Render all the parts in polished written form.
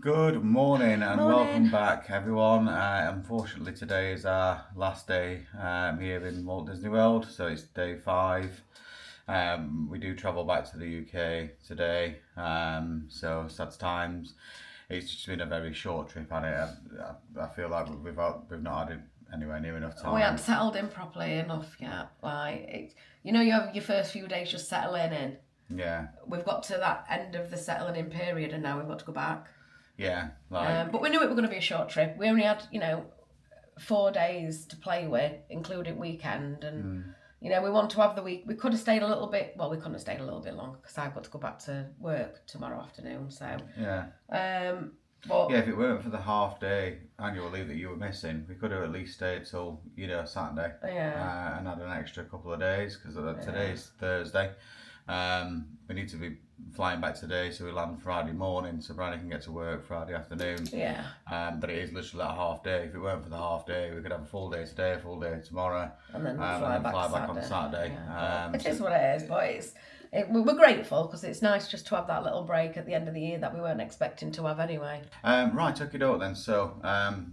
Good morning and Morning. welcome back, everyone. Unfortunately, today is our last day here in Walt Disney World, so it's day 5. We do travel back to the UK today, so sad times. It's just been a very short trip, and I feel like we've not had anywhere near enough time. We haven't settled in properly enough yet. You have your first few days just settling in. Yeah. We've got to that end of the settling in period, and now we've got to go back. Yeah. But we knew it was going to be a short trip. We only had 4 days to play with, including weekend, and we want to have the week. We could have stayed a little bit. Well, we couldn't have stayed a little bit longer because I've got to go back to work tomorrow afternoon. So yeah. But yeah, if it weren't for the half day annual leave that you were missing, we could have at least stayed till Saturday. Yeah. And had an extra couple of days because today's Thursday. We need to be flying back today, so we land Friday morning, so Brandon can get to work Friday afternoon. Yeah. But it is literally that half day. If it weren't for the half day, we could have a full day today, a full day tomorrow, and then fly back on Saturday. Yeah. It is what it is, but we're grateful because it's nice just to have that little break at the end of the year that we weren't expecting to have anyway. Right, okie doke then. So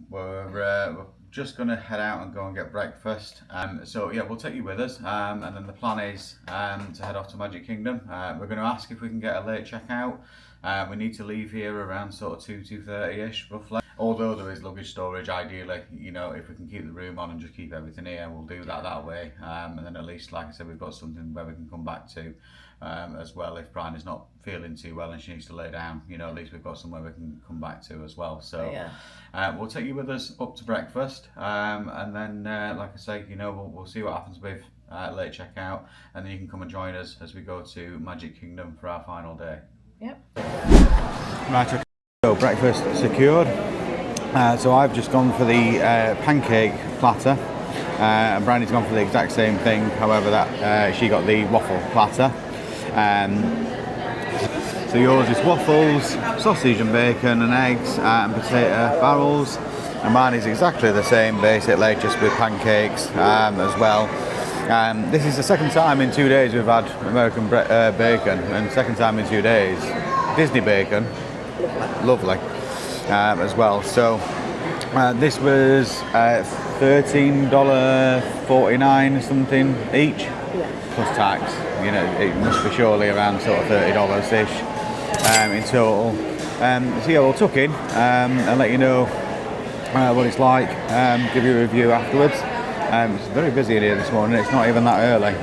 we're just going to head out and go and get breakfast. We'll take you with us. And then the plan is to head off to Magic Kingdom. We're going to ask if we can get a late checkout. We need to leave here around sort of 2:30ish roughly. Although there is luggage storage, ideally, if we can keep the room on and just keep everything here, we'll do that way. And then at least, like I said, we've got something where we can come back to as well. If Brian is not feeling too well and she needs to lay down, at least we've got somewhere we can come back to as well. So we'll take you with us up to breakfast. And then, like I say, we'll see what happens with late checkout. And then you can come and join us as we go to Magic Kingdom for our final day. Yep. Right, so breakfast secured. So I've just gone for the pancake platter, and Brandy's gone for the exact same thing. However, she got the waffle platter. So yours is waffles, sausage and bacon and eggs and potato barrels, and mine is exactly the same basically, just with pancakes as well. This is the second time in 2 days we've had American bacon, and second time in 2 days Disney bacon. Lovely. As well. So this was $13.49 something each, plus tax. It must be surely around sort of $30-ish in total. We'll tuck in and let you know what it's like. Give you a review afterwards. It's very busy in here this morning. It's not even that early,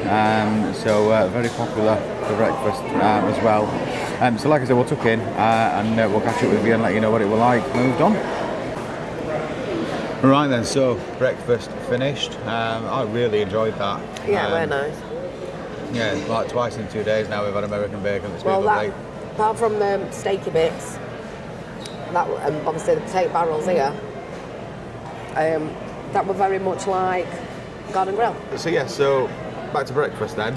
so very popular for breakfast as well. So like I said, we'll tuck in and we'll catch up with you and let you know what it was like. Moved on. Right then, so breakfast finished. I really enjoyed that. Yeah, very nice. Yeah, like twice in 2 days now we've had American bacon. Apart from the steaky bits, obviously the potato barrels here, that were very much like Garden Grill. So back to breakfast then.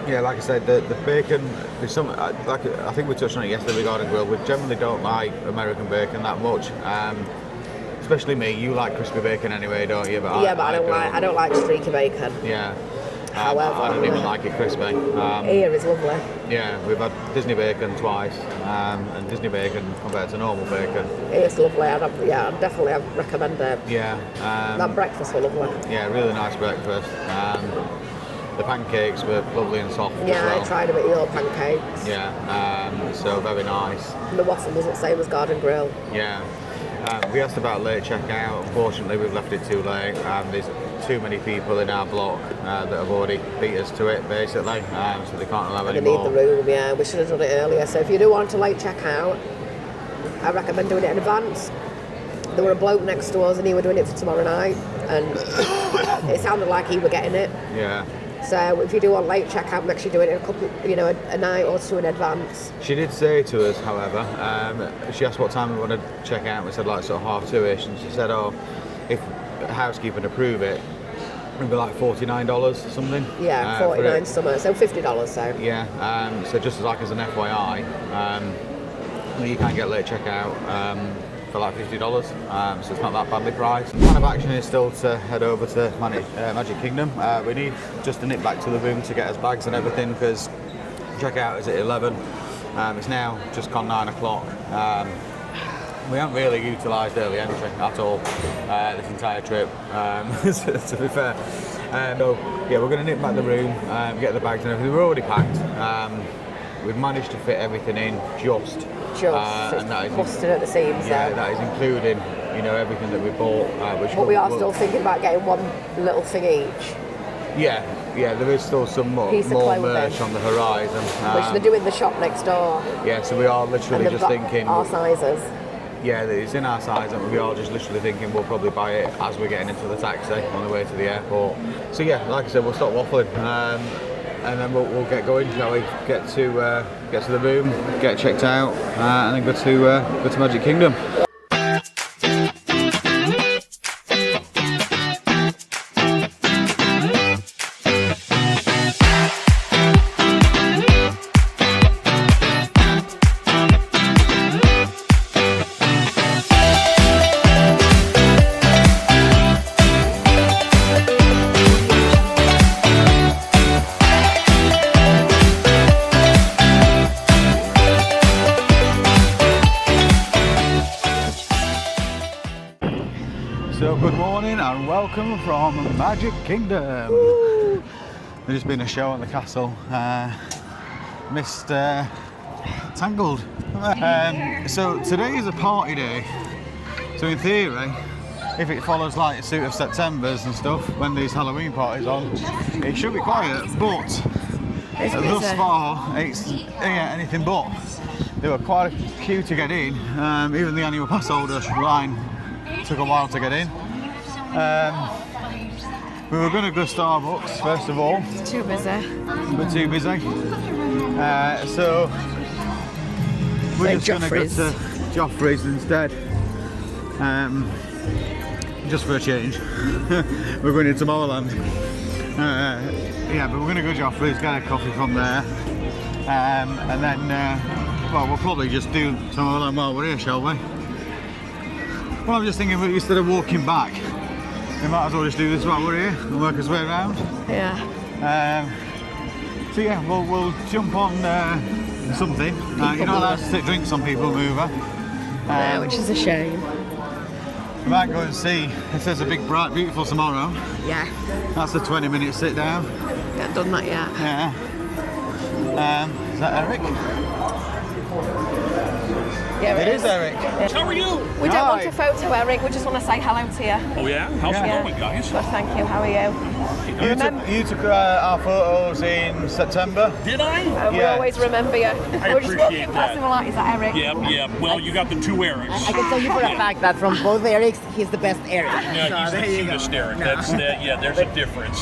Like I said, the bacon, there's some, like I think we touched on it yesterday with Garden Grill, we generally don't like American bacon that much. Especially me, you like crispy bacon anyway, don't you? But I don't like streaky bacon. Yeah. However, I don't even like it crispy. Here is lovely. Yeah, we've had Disney bacon twice, and Disney bacon compared to normal bacon. It's lovely. I'd definitely recommend it. Yeah. That breakfast was lovely. Yeah, really nice breakfast. The pancakes were lovely and soft as well. I tried a bit of your pancakes. Yeah, so very nice. And the waffle was the same as Garden Grill. Yeah. We asked about late checkout. Unfortunately, we've left it too late. There's too many people in our block that have already beat us to it, basically, so they can't allow any more. They need the room, yeah. We should have done it earlier. So if you do want to late checkout, I recommend doing it in advance. There were a bloke next to us and he was doing it for tomorrow night, and it sounded like he were getting it. Yeah. So if you do want late checkout, make sure you do it in a night or two in advance. She did say to us, however, she asked what time we wanted to check out. We said like sort of 2:30ish, and she said, if housekeeping approve it, it'd be like $49 or something. Yeah, 49 somewhere, so $50. So yeah, so just as an FYI, you can get late checkout for like $50, so it's not that badly priced. The plan of action is still to head over to Magic Kingdom. We need just to nip back to the room to get us bags and everything, because checkout is at 11. It's now just gone 9 o'clock. We haven't really utilised early entry at all this entire trip, to be fair. So yeah, we're going to nip back the room, get the bags and everything. We're already packed. We've managed to fit everything in just. And that is busted at the seams. Yeah, that is including, you know, everything that we bought. But we are still thinking about getting one little thing each. Yeah, there is still some more merch on the horizon. Which they're doing the shop next door. Yeah, so we are literally just thinking. Our sizes. Yeah, it's in our size, and we are just literally thinking we'll probably buy it as we're getting into the taxi on the way to the airport. So yeah, like I said, we'll stop waffling, and then we'll get going, shall we? Get to the room, get checked out, and then go to Magic Kingdom. So good morning and welcome from Magic Kingdom. Woo! There's just been a show at the castle. Missed Tangled. So today is a party day. So in theory, if it follows like a suit of September's and stuff, when these Halloween parties on, it should be quiet. But thus far, it's anything but. There were quite a queue to get in. Even the annual pass holder line took a while to get in. We were going to go Starbucks first of all. Too busy. But too busy. So we're just going to go to Joffrey's instead. Just for a change. We're going into Tomorrowland. Yeah, but we're going to go to Joffrey's, get a coffee from there. And then, well, we'll probably just do Tomorrowland while we're here, shall we? Well, I'm just thinking instead of walking back, we might as well just do this while we're here and work our way around. Yeah. So yeah, we'll jump on something. You're not allowed to sit drinks on People Mover. No, which is a shame. We might go and see if there's a big, bright, beautiful tomorrow. Yeah. That's a 20-minute sit down. Haven't done that yet. Yeah. Is that Eric? Yeah, it is Eric. Yeah. How are you? We don't want a photo, Eric. We just want to say hello to you. Oh yeah? How's it going, guys? Good, thank you. How are you? You took our photos in September. Did I? We always remember you. We're just walking past him like, is that Eric? Yeah. Well, you got the two Erics. I can tell you for a fact that from both Erics, he's the best Eric. Yeah, he's the cutest Eric. That's there's a difference.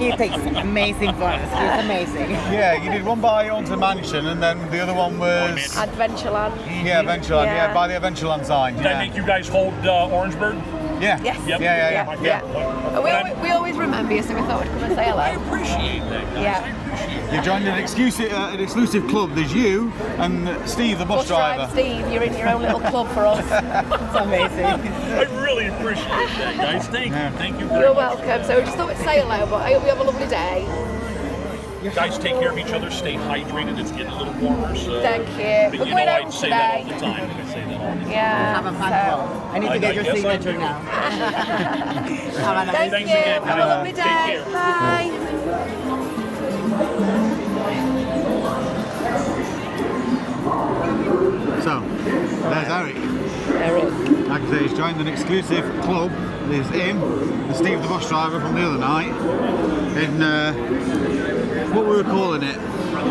He takes amazing photos. He's amazing. Yeah, you did one by Haunted Mansion, and then the other one was Adventureland. Yeah, Adventureland. Yeah, by the Adventureland sign. Did I make you guys hold Orangeburg? Yeah. Yes. Yep. Yeah. We always remember you, so we thought we'd come and say hello. I appreciate that, guys. Yeah. You joined an exclusive club. There's you and Steve, the bus driver. Steve, you're in your own little club for us. It's amazing. I really appreciate that, guys. Thank you. Thank you very You're much. welcome. So we just thought we'd say hello, but I hope you have a lovely day. Guys, take care of each other. Stay hydrated. It's getting a little warmer. So. Thank you. But you know, I say that all the time. I say that all the time. Yeah. Have a fun call. I need to get your guess I signature do. now. Have a nice Thank Thanks you. again. Have a lovely Take day. care. Bye. So, there's Eric. Like I say, he's joined an exclusive club. There's him and Steve, the bus driver from the other night. In what we were calling it,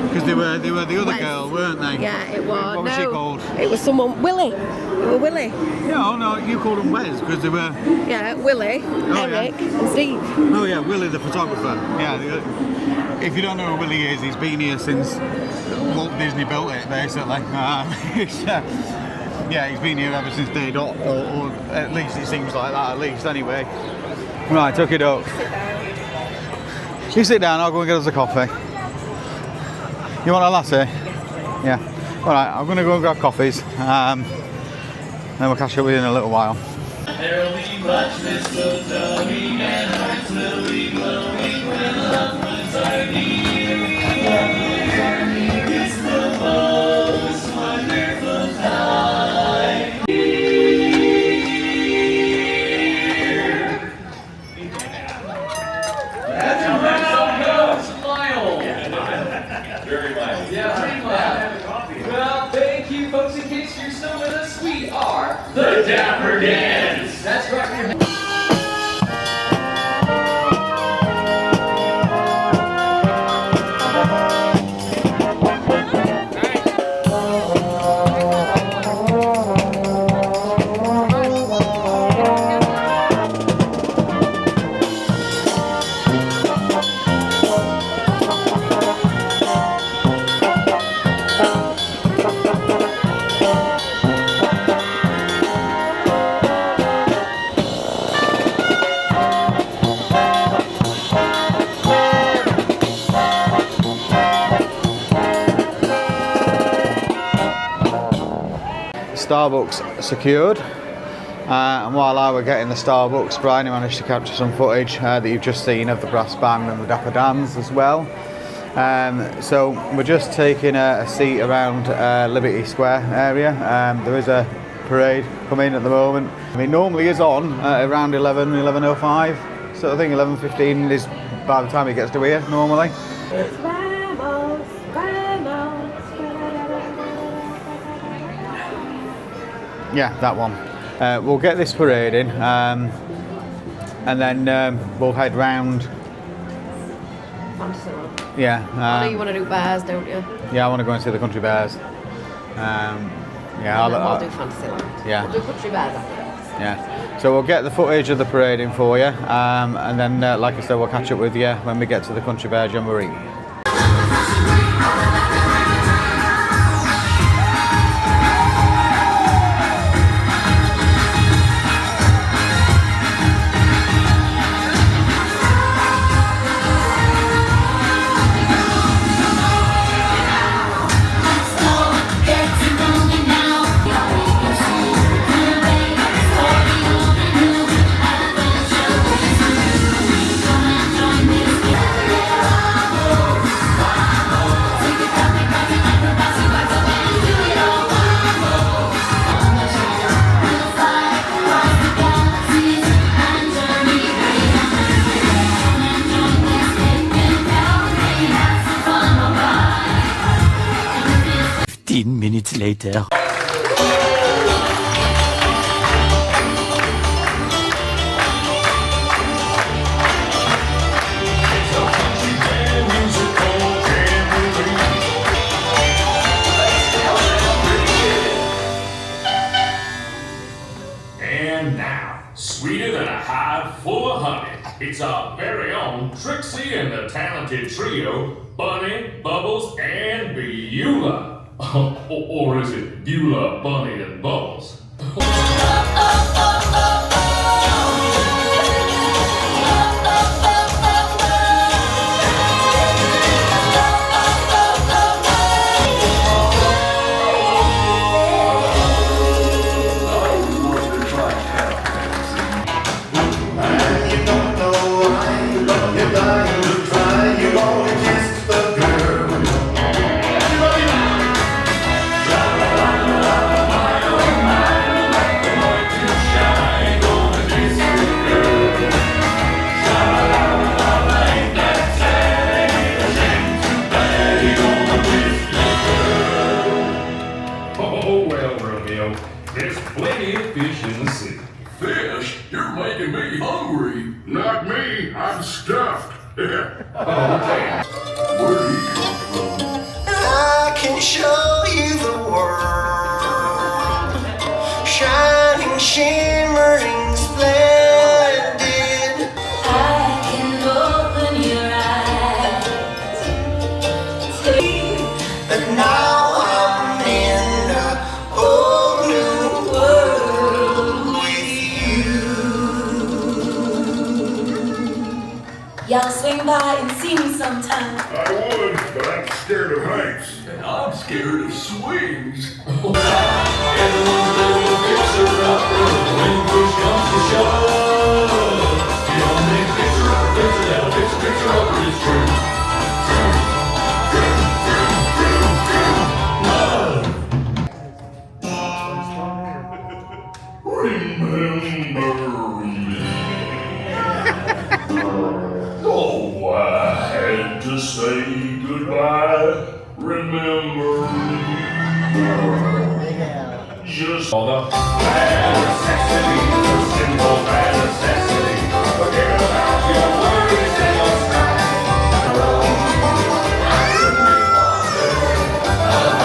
because they were the other girl, weren't they? Yeah, it was. What was she called? It was someone. Willie. They were Willie. No, you called them Wes because they were. Yeah, Willie, Eric, and Steve. Oh yeah, Willie the photographer. Yeah. If you don't know who Willie is, he's been here since Walt Disney built it, basically. Yeah, he's been here ever since day dot, or at least it seems like that. At least, anyway. Right, took it up. You sit down. I'll go and get us a coffee. You want a latte? Yeah. All right. I'm going to go and grab coffees. Then we'll catch up with you in a little while. There'll be much mistletoe and hearts will be glowing when loved ones are near. Loved ones are near. It's the Starbucks secured. And while I were getting the Starbucks, Brian managed to capture some footage that you've just seen of the brass band and the Dapper Dans as well. So we're just taking a seat around Liberty Square area. There is a parade coming at the moment. It normally is on around 11:05, so I think 11:15 is by the time it gets to here normally. Yeah, that one. We'll get this parade in, and then we'll head round. Yeah. I know you want to do bars, don't you? Yeah, I want to go and see the country bears. Yeah, I'll do Fantasyland. Yeah. We'll do country bears after that. Yeah. So we'll get the footage of the parade in for you, and then, like I said, we'll catch up with you when we get to the country bear jamboree. Minutes later. And now, sweeter than a hive full of honey, it's our very own Trixie and the talented trio, Bunny, Bubbles, and Beulah. Or is it Beulah, Bunny, and Bubbles? There's plenty of fish in the city. Fish? You're making me hungry. Not me. I'm stuffed. Okay. Where do you come from? I can show you the world, shining, shimmering, splendid. I can open your eyes, But now I'm in a whole new world with you. y'all swing by and see me sometime. I would, but I'm scared of heights. And I'm scared of swings. Remember me. Oh, I had to say goodbye. Remember me. Just all the bad necessity, the simple bad necessity. Forget about your worries and your strife.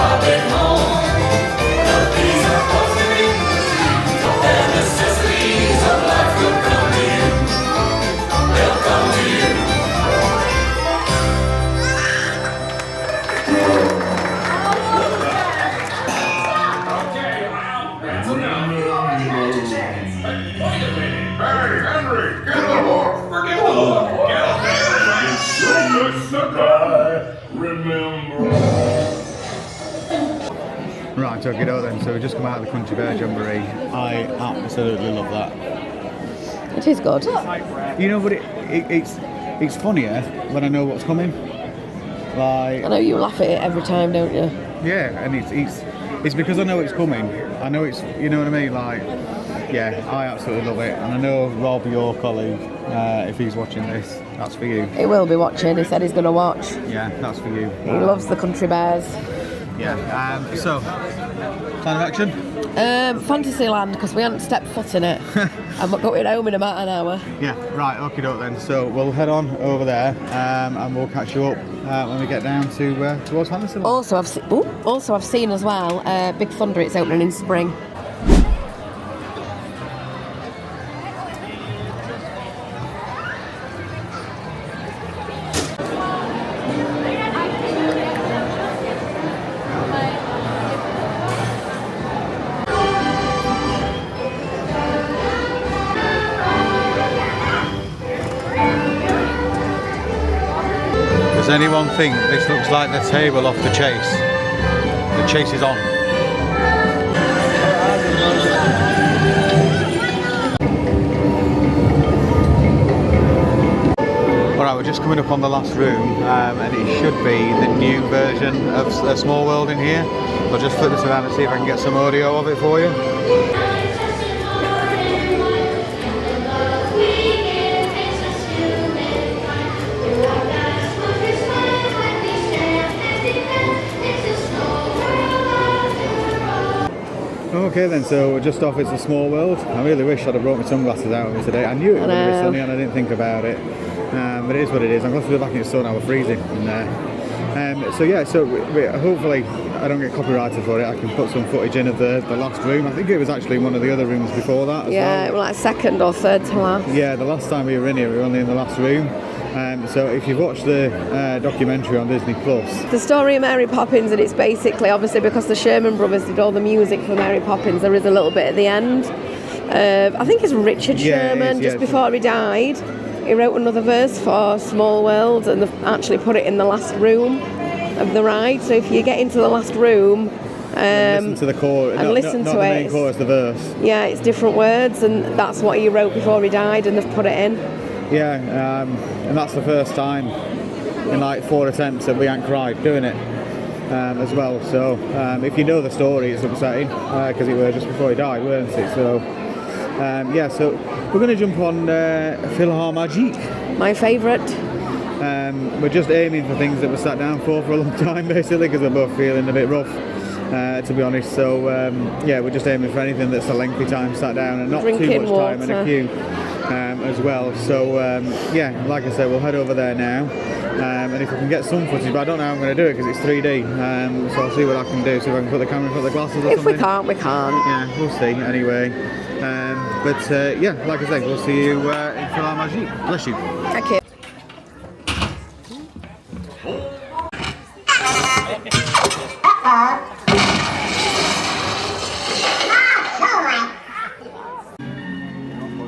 I've been home. The peace of custody. The necessities of life will come to you. They'll come to you. Right, okay, then. So we just come out of the Country Bear Jamboree. I absolutely love that. It is good. You know, but it's funnier when I know what's coming. Like, I know you laugh at it every time, don't you? yeah, and it's because I know it's coming. I know it's, you know what I mean? Like, yeah, I absolutely love it. And I know Rob, your colleague, if he's watching this, that's for you. He will be watching. He said he's going to watch. Yeah, that's for you. He loves the Country Bears. Yeah. So, plan of action? Fantasyland, because we haven't stepped foot in it. I'm going home in about an hour. Yeah, right, okie doke then. So we'll head on over there and we'll catch you up when we get down to towards Fantasyland. Also, I've seen as well Big Thunder. It's opening in spring. Does anyone think this looks like the table off The Chase? The Chase is on. Alright, we're just coming up on the last room and it should be the new version of A Small World in here. I'll just flip this around and see if I can get some audio of it for you. Okay then, so we're just off It's a Small World. I really wish I'd have brought my sunglasses out with me today. I knew it was going to be sunny and I didn't think about it. But it is what it is. I'm glad to be back in the sun. I was freezing in there. So yeah, so hopefully I don't get copyrighted for it. I can put some footage in of the last room. I think it was actually one of the other rooms before that as well. It was like second or third to last. Yeah, the last time we were in here, we were only in the last room. So if you've watched the documentary on Disney Plus, the story of Mary Poppins, and it's basically, obviously, because the Sherman Brothers did all the music for Mary Poppins, there is a little bit at the end. I think it's Richard Sherman, just before he died. He wrote another verse for Small World, and they've actually put it in the last room of the ride. So if you get into the last room, listen to the chorus, not the main chorus, the verse. Yeah, it's different words, and that's what he wrote before he died, and they've put it in. Yeah, and that's the first time in like 4 attempts that we ain't cried doing it as well. So if you know the story, it's upsetting because it was just before he died, weren't it? So yeah, so we're going to jump on Philharmagique. My favourite. We're just aiming for things that we sat down for a long time, basically, because we're both feeling a bit rough, to be honest. So yeah, we're just aiming for anything that's a lengthy time sat down and not Drinking too much water. time in a queue. As well, so yeah, like I said, we'll head over there now, and if we can get some footage, but I don't know how I'm going to do it because it's 3D, so I'll see what I can do, see if I can put the camera in front of the glasses or something. If we can't, we can't. Yeah, we'll see, anyway. But yeah, like I said, we'll see you in Philharmagique. Bless you. Thank you.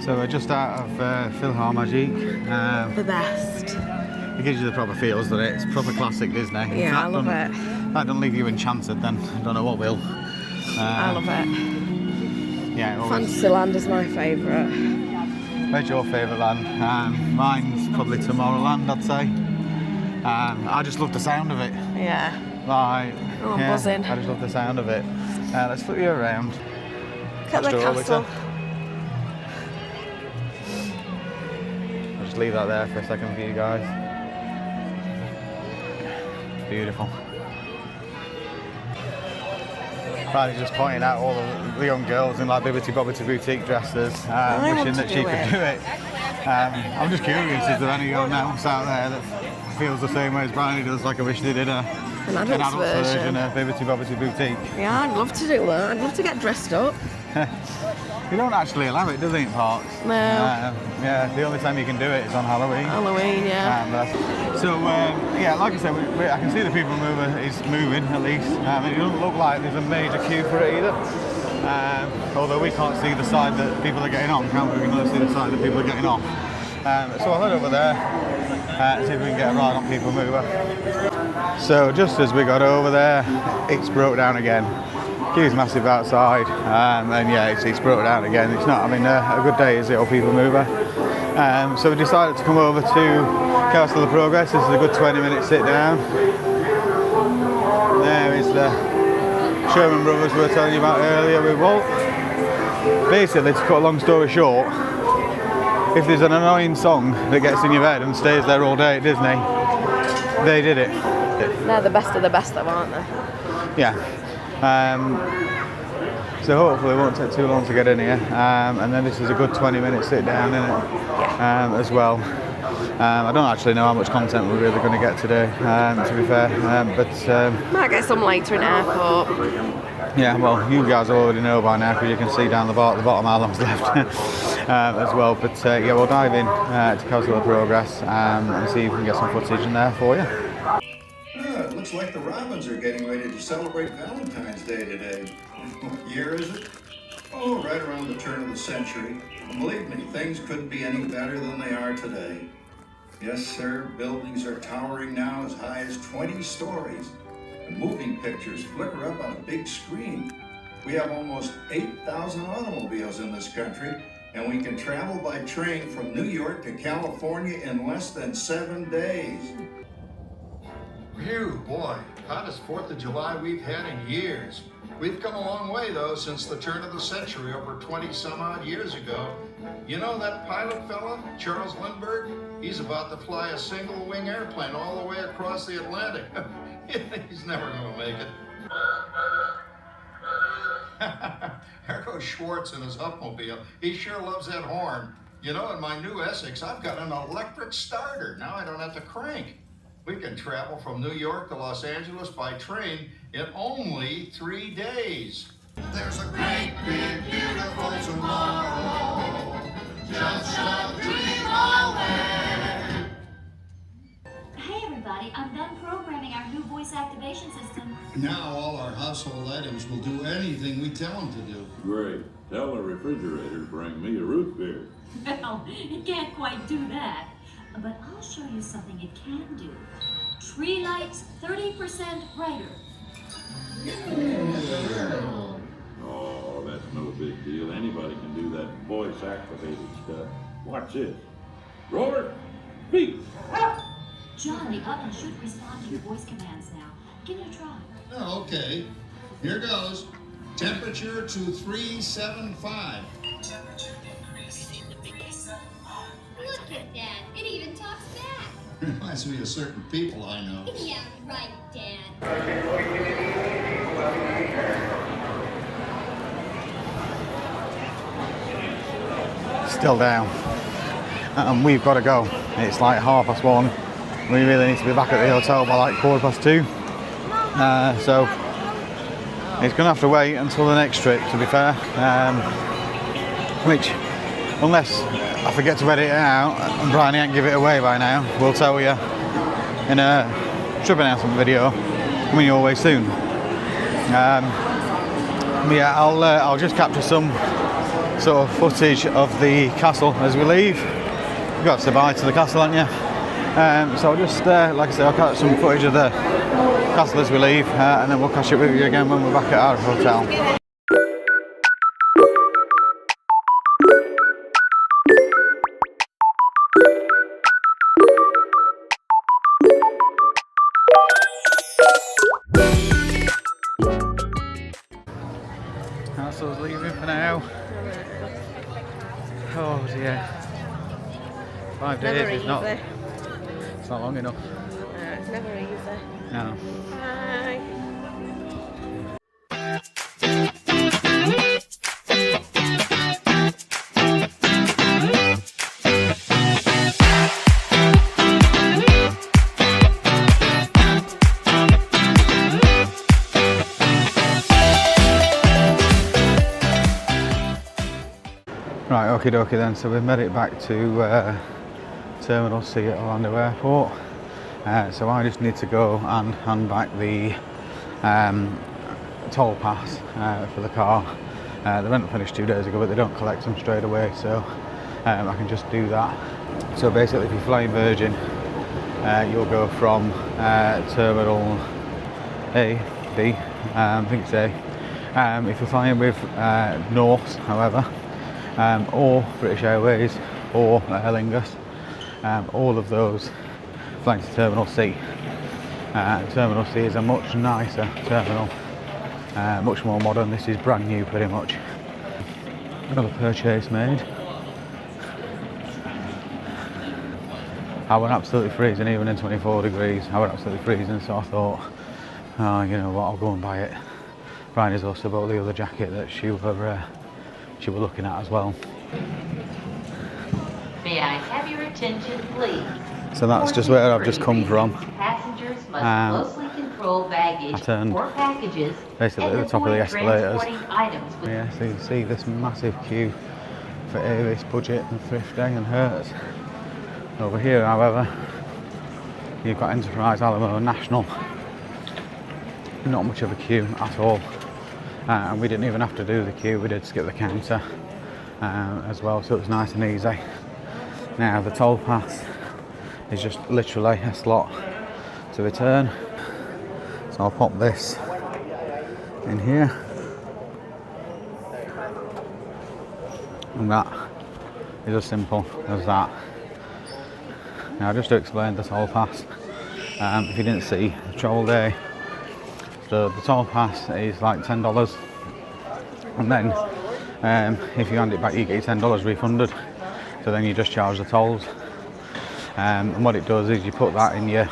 So we're just out of Philharmagique. The best. It gives you the proper feels, doesn't it? It's proper classic Disney. Yeah, I love it. If that don't leave you enchanted, then I don't know what will. I love it. Yeah, Fantasyland is my favourite. Where's your favourite land? Mine's probably Tomorrowland, I'd say. I just love the sound of it. Yeah. Like, I'm yeah, buzzing. I just love the sound of it. Let's flip you around. Look at the castle. I'll just leave that there for a second for you guys. Beautiful. Right, just pointing out all the young girls in like Bibbity Bobbity boutique dresses, wishing that she could do it. I'm just curious, is there any young mouse out there that feels the same way as Bryony does, like I wish they did an adult version of Bibbity Bobbity boutique? Yeah, I'd love to do that. I'd love to get dressed up. You don't actually allow it, do they, in parks? No. Yeah, the only time you can do it is on Halloween. Halloween, yeah. So, yeah, like I said, I can see the people mover is moving, at least. It doesn't look like there's a major queue for it either. Although we can't see the side that people are getting on, can we? We can only see the side that people are getting off. So I'll head over there, see if we can get a ride on People Mover. So just as we got over there, it's broke down again. queue's massive outside, and yeah, it's broke down again. It's not, I mean, a good day, is it, or people mover. So we decided to come over to Castle of Progress. This is a good 20-minute sit down. There is the Sherman Brothers we were telling you about earlier with Walt. Basically, to cut a long story short, if there's an annoying song that gets in your head and stays there all day at Disney, they did it. They're the best of the best though, aren't they? Yeah. So hopefully it won't take too long to get in here. And then this is a good 20-minute sit down, isn't it? As well. I don't actually know how much content we're really going to get today, to be fair. Might get some later in airport. Yeah, well, you guys already know by now because you can see down the bottom how long's left as well. But yeah, we'll dive in to Castle of Progress and see if we can get some footage in there for you. It looks like the Robins are getting ready to celebrate Valentine's Day today. What year is it? Oh, right around the turn of the century. And believe me, things couldn't be any better than they are today. Yes, sir, buildings are towering now as high as 20 stories. And moving pictures flicker up on a big screen. We have almost 8,000 automobiles in this country, and we can travel by train from New York to California in less than 7 days. Phew, boy, hottest 4th of July we've had in years. We've come a long way, though, since the turn of the century, over 20-some-odd years ago. You know that pilot fella, Charles Lindbergh? He's about to fly a single-wing airplane all the way across the Atlantic. He's never going to make it. There goes Schwartz in his Huffmobile. He sure loves that horn. You know, in my new Essex, I've got an electric starter. Now I don't have to crank. We can travel from New York to Los Angeles by train in only 3 days. There's a great, big, beautiful tomorrow. Just a dream away. Hey everybody, I'm done programming our new voice activation system. Now all our household items will do anything we tell them to do. Great. Tell the refrigerator to bring me a root beer. Well, it can't quite do that. But I'll show you something it can do. Tree lights 30% brighter. Oh, that's no big deal. Anybody can do that voice-activated stuff. Watch this. Roller, speak. John, the oven should respond to your voice commands now. Give it a try. Oh, okay. Here goes. Temperature to 375. Look at that. It even talks back. Reminds me of certain people I know. Yeah, right, Dad. Still down. And we've got to go. It's like 1:30. We really need to be back at the hotel by like 2:15. So it's going to have to wait until the next trip, to be fair. Which, unless I forget to edit it out and Brian ain't give it away by now, we'll tell you in a trip announcement video coming your way soon. Yeah, I'll just capture some sort of footage of the castle as we leave. You've got to say bye to the castle, haven't you? So I'll just, like I said, I'll catch some footage of the castle as we leave, and then we'll catch up with you again when we're back at our hotel. Castle's leaving for now. Oh dear. 5 days is not. It's not long enough. It's never easy. No. Bye. Right, okie dokie then, so we've made it back to Terminal C at Orlando Airport. So I just need to go and hand back the toll pass for the car. The rental finished 2 days ago, but they don't collect them straight away, so I can just do that. So basically, if you're flying Virgin, you'll go from Terminal A, B, I think it's A, If you're flying with Norse, however, or British Airways or Aer Lingus, all of those flying to Terminal C. Terminal C is a much nicer terminal, much more modern. This is brand new pretty much. Another purchase made. I went absolutely freezing even in 24 degrees. I went absolutely freezing, so I thought, oh, you know what, I'll go and buy it. Bridie's also bought the other jacket that she were looking at as well. May I have your attention, please? So that's just where I've just come from. Passengers must closely control baggage I turned or packages basically at the top of the escalators. Yeah, so you can see this massive queue for Avis, Budget and Thrift Day and Hertz. Over here, however, you've got Enterprise, Alamo and National. Not much of a queue at all. And we didn't even have to do the queue, we did skip the counter as well, so it was nice and easy. Now the toll pass is just literally a slot to return. So I'll pop this in here. And that is as simple as that. Now just to explain the toll pass, if you didn't see the travel day, so the toll pass is like $10, and then if you hand it back you get your $10 refunded, so then you just charge the tolls. And what it does is you put that in your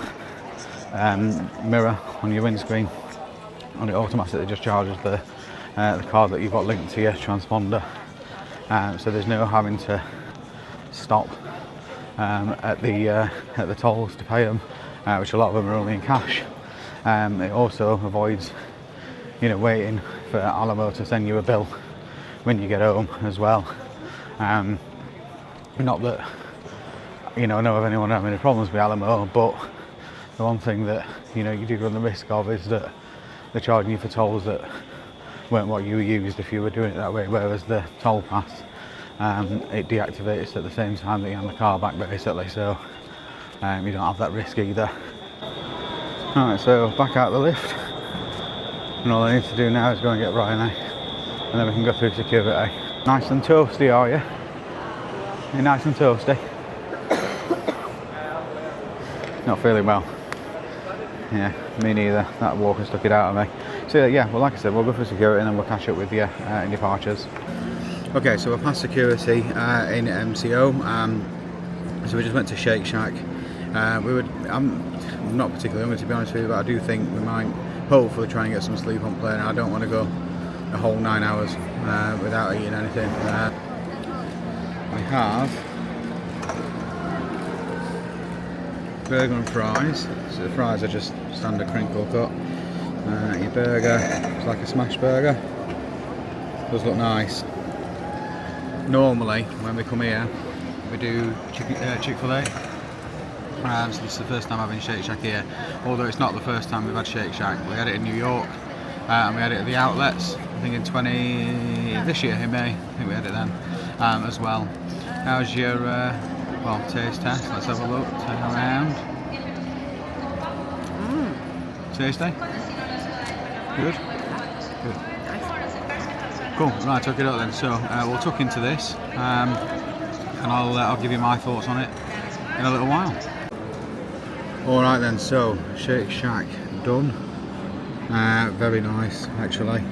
mirror on your windscreen, and it automatically just charges the card that you've got linked to your transponder. So there's no having to stop at the tolls to pay them, which a lot of them are only in cash. It also avoids, you know, waiting for Alamo to send you a bill when you get home as well. Not that, you know, I know of anyone having any problems with Alamo, but the one thing that, you know, you do run the risk of is that they're charging you for tolls that weren't what you used if you were doing it that way, whereas the toll pass, it deactivates at the same time that you hand the car back basically, so you don't have that risk either. Alright, so back out the lift, and all I need to do now is go and get Bryony, and then we can go through security. Nice and toasty, are you? You're nice and toasty? Not feeling well. Yeah, me neither. That walking stuck it out of me. So yeah, well like I said, we'll go through security and then we'll catch up with you in departures. Okay, so we're past security in MCO. So we just went to Shake Shack. I'm not particularly hungry to be honest with you, but I do think we might hopefully try and get some sleep on plane. I don't want to go a whole 9 hours without eating anything. We have burger and fries. So the fries are just standard crinkle cut. Your burger, it's like a smash burger. Does look nice. Normally, when we come here, we do Chick-fil-A. So this is the first time having Shake Shack here, although it's not the first time we've had Shake Shack. We had it in New York, and we had it at the outlets, I think in this year in May, I think we had it then as well. How's your taste test? Let's have a look, turn around. Tasty? Good? Good. Cool, right, tuck it up then. So we'll tuck into this, and I'll give you my thoughts on it in a little while. Alright then, so Shake Shack done. Very nice actually.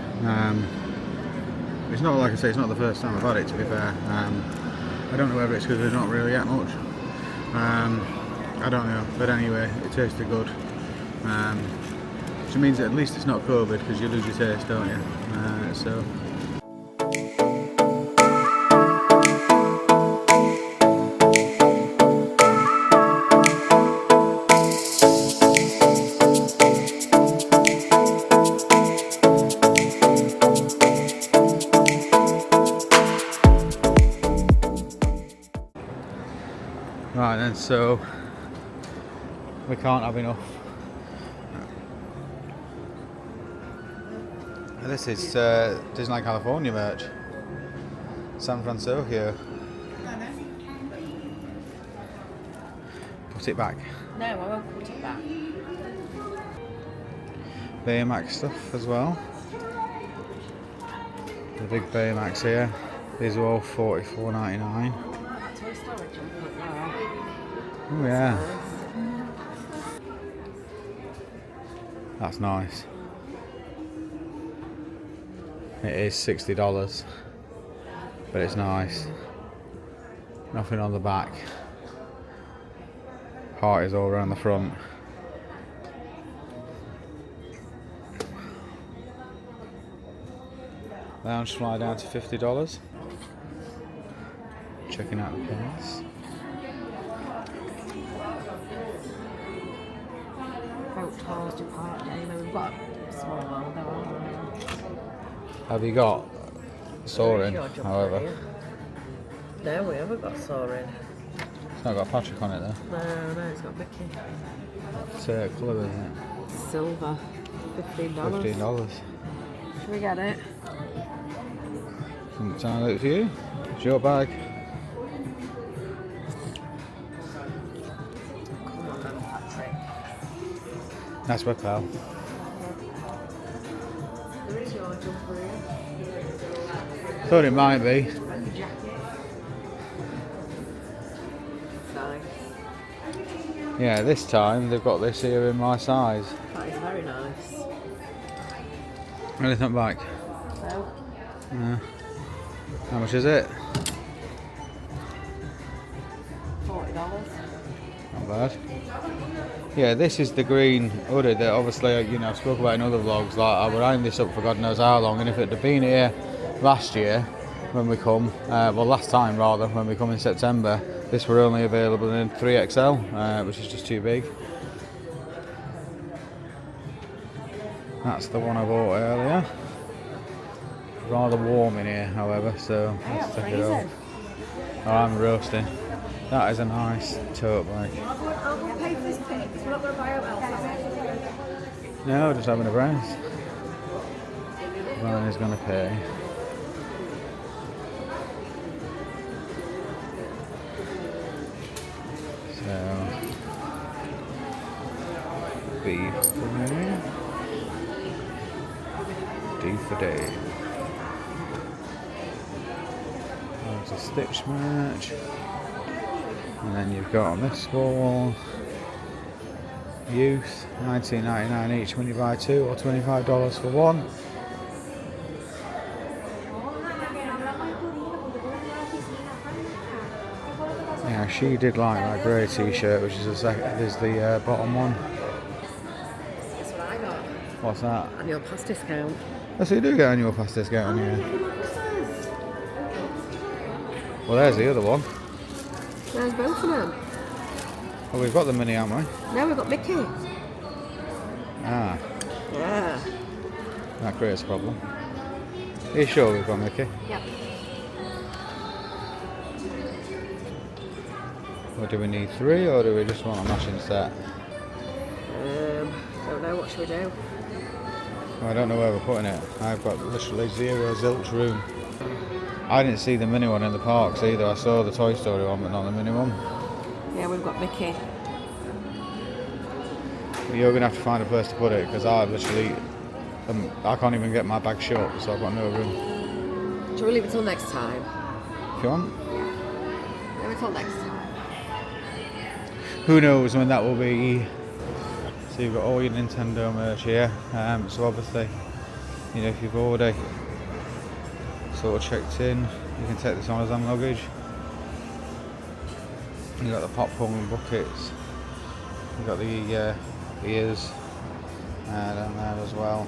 It's not, like I say, it's not the first time I've had it, to be fair. I don't know whether it's because there's not really that much. I don't know, but anyway, it tasted good. Which means that at least it's not COVID, because you lose your taste, don't you? So. Right then, so we can't have enough. This is Disneyland California merch. San Francisco. Put it back. No, I won't put it back. Baymax stuff as well. The big Baymax here. These are all $44.99. Oh yeah. That's nice. It is $60, but it's nice. Nothing on the back. Heart is all around the front. Lounge fly down to $50. Checking out the pins. Have you got soaring, however? No, we haven't got soaring. It's not got Patrick on it though. No, it's got Mickey. It's colour, isn't it? Silver. $15. $15. Should we get it? Doesn't sound like it for you. It's your bag. Come on then, Patrick. That's my pal. There is your jumper here. Thought it might be. And your jacket. Nice. Yeah, this time they've got this here in my size. That is very nice. Anything back? No. Yeah. How much is it? $40. Not bad. Yeah, this is the green hoodie that obviously, you know, I've spoke about in other vlogs. Like, I would iron this up for God knows how long, and if it had been here last year when we come, well, last time rather, when we come in September, this were only available in 3XL, which is just too big. That's the one I bought earlier. Rather warm in here, however, so let's take it off. Oh, I'm roasting. That is a nice tote bag. I'll go pay for this pick, because we're not going to buy out else. No, just having a browse. Ryan is going to pay. So, B for me. D for Dave. There's a Stitch merch. And then you've got on this wall, Youth, $19.99 each when you buy two, or $25 for one. Yeah, she did like that grey t-shirt, which is the bottom one. That's what I got. What's that? Annual pass discount. Oh, so you do get annual pass discount on here. Well, there's the other one. There's both of them. Well, we've got the mini, haven't we? No, we've got Mickey. Ah, Yeah. that creates a problem. Are you sure we've got Mickey? Yep. Or do we need three, or do we just want a matching set? Don't know, what should we do? Well, I don't know where we're putting it. I've got literally zero zilch room. I didn't see the mini one in the parks either. I saw the Toy Story one, but not the mini one. Yeah, we've got Mickey. You're going to have to find a place to put it, because I literally, I can't even get my bag shut, so I've got no room. Shall we leave it till next time? If you want. Leave it till next time. Who knows when that will be. So you've got all your Nintendo merch here. So obviously, you know, if you've already sort of checked in, you can take this on as luggage. You've got the popcorn buckets. You've got the ears down there as well.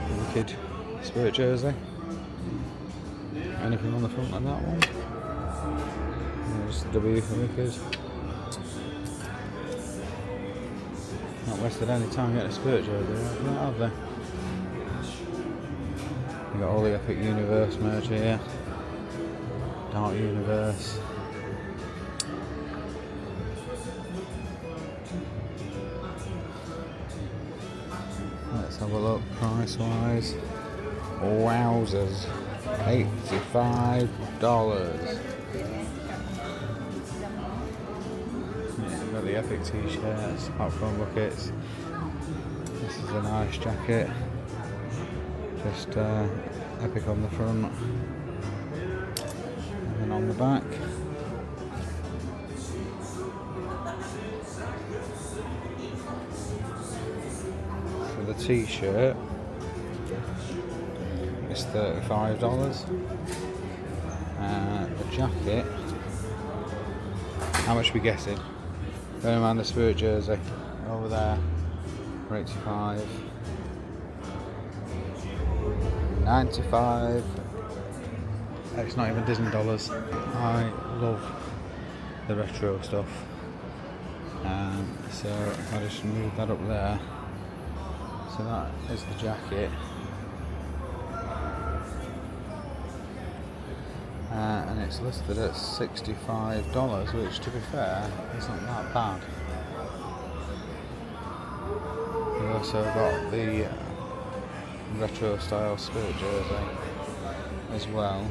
The Wicked Spirit jersey. Anything on the front of that one? There's the W for Wicked. Not wasted any time getting a Spirit jersey, have they? You got all the Epic Universe merch here. Dark Universe. Let's have a look price wise. Wowzers. $85. We've got the Epic t-shirts, popcorn buckets. This is a nice jacket. Just Epic on the front, and then on the back. For the t-shirt, it's $35. The jacket, how much are we guessing? Going around the Spirit jersey over there for 85. 95. It's not even Disney dollars. I love the retro stuff. So if I just move that up there, so that is the jacket. And it's listed at $65, which to be fair isn't that bad. We've also got the retro style Spirit jersey as well,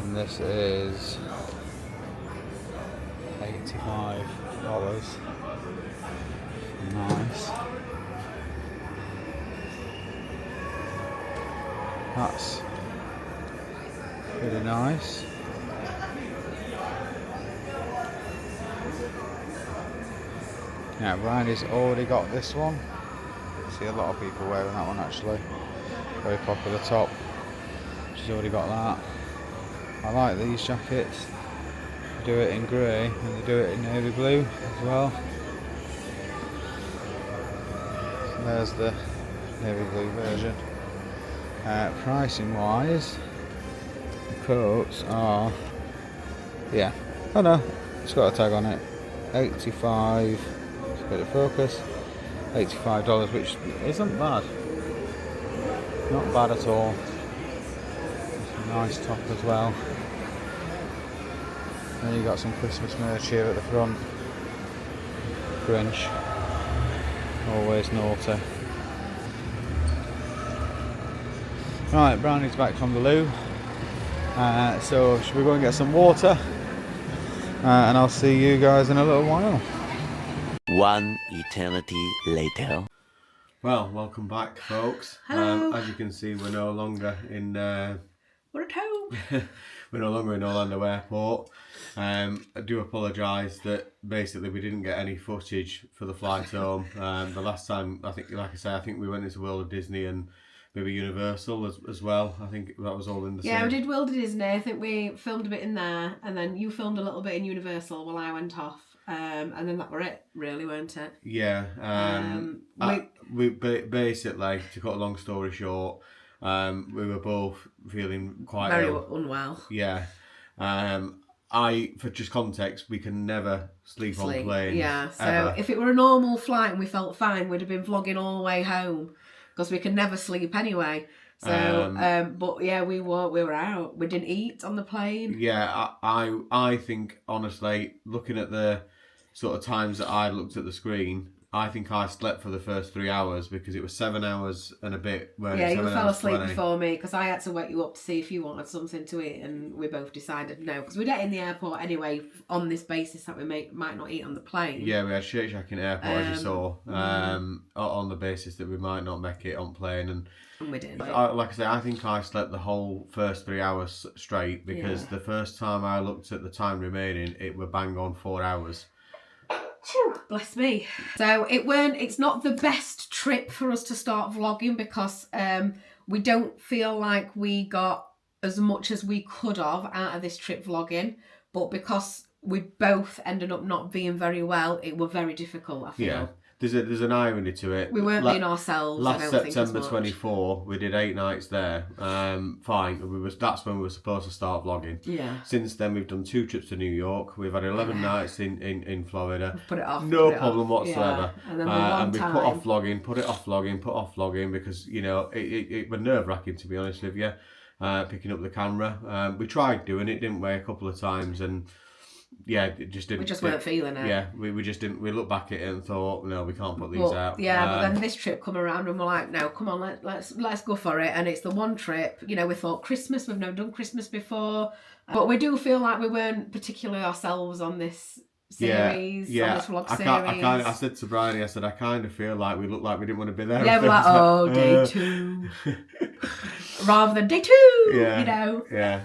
and this is $85. Nice. That's pretty nice. Yeah, Riley's already got this one. I see a lot of people wearing that one actually. Very popular top. She's already got that. I like these jackets. They do it in grey and they do it in navy blue as well. So there's the navy blue version. Pricing wise, the coats are, yeah, oh no, it's got a tag on it, 85, let's get it focus, $85, which isn't bad, not bad at all. It's a nice top as well. Then you got some Christmas merch here at the front. Grinch, always naughty. Right, Brownie's back from the loo, so should we go and get some water, and I'll see you guys in a little while. One eternity later. Well, welcome back, folks. Hello. As you can see, we're no longer in We're at home. we're no longer in Orlando Airport. I do apologise that basically we didn't get any footage for the flight home. The last time, I think, like I say, I think we went into World of Disney and maybe Universal as well. I think that was all in the same. Yeah, we did World of Disney. I think we filmed a bit in there, and then you filmed a little bit in Universal while I went off. And then that were it, really, weren't it? Yeah. We basically, to cut a long story short, we were both feeling quite very ill. unwell. Yeah. For just context, we can never sleep on planes. Yeah, so ever. if it were a normal flight and we felt fine, we'd have been vlogging all the way home because we can never sleep anyway. So, but yeah, we were out. We didn't eat on the plane. Yeah, I think honestly, looking at the sort of times that I looked at the screen, I think I slept for the first 3 hours because it was 7 hours and a bit. Yeah, you fell asleep before me because I had to wake you up to see if you wanted something to eat, and we both decided no because we'd in the airport anyway on this basis that we might not eat on the plane. Yeah, we had Shake Shack in the airport as you saw, on the basis that we might not make it on plane, and we did. Like I say, I think I slept the whole first 3 hours straight because the first time I looked at the time remaining, it were bang on 4 hours. Bless me. So it's not the best trip for us to start vlogging because we don't feel like we got as much as we could have out of this trip vlogging, but because we both ended up not being very well, it was very difficult, I feel. Yeah. There's an irony to it. We weren't being ourselves. Last September 24, we did 8 nights there. Fine. That's when we were supposed to start vlogging. Yeah. Since then, we've done 2 trips to New York. We've had 11 nights in Florida. We've put it off. No problem whatsoever. Yeah. And then and we put off vlogging because it was nerve wracking, to be honest with you. Picking up the camera. We tried doing it, didn't we, a couple of times, and yeah, it just didn't. We just weren't feeling it. Yeah, we just didn't. We looked back at it and thought, no, we can't put these out. Yeah, but then this trip come around and we're like, no, come on, let's go for it. And it's the one trip. We thought Christmas. We've never done Christmas before, but we do feel like we weren't particularly ourselves on this series, on this vlog series. I said to Bridie, I said, I kind of feel like we looked like we didn't want to be there. Yeah, we're like, oh, day 2. Rather than day 2, yeah, you know. Yeah.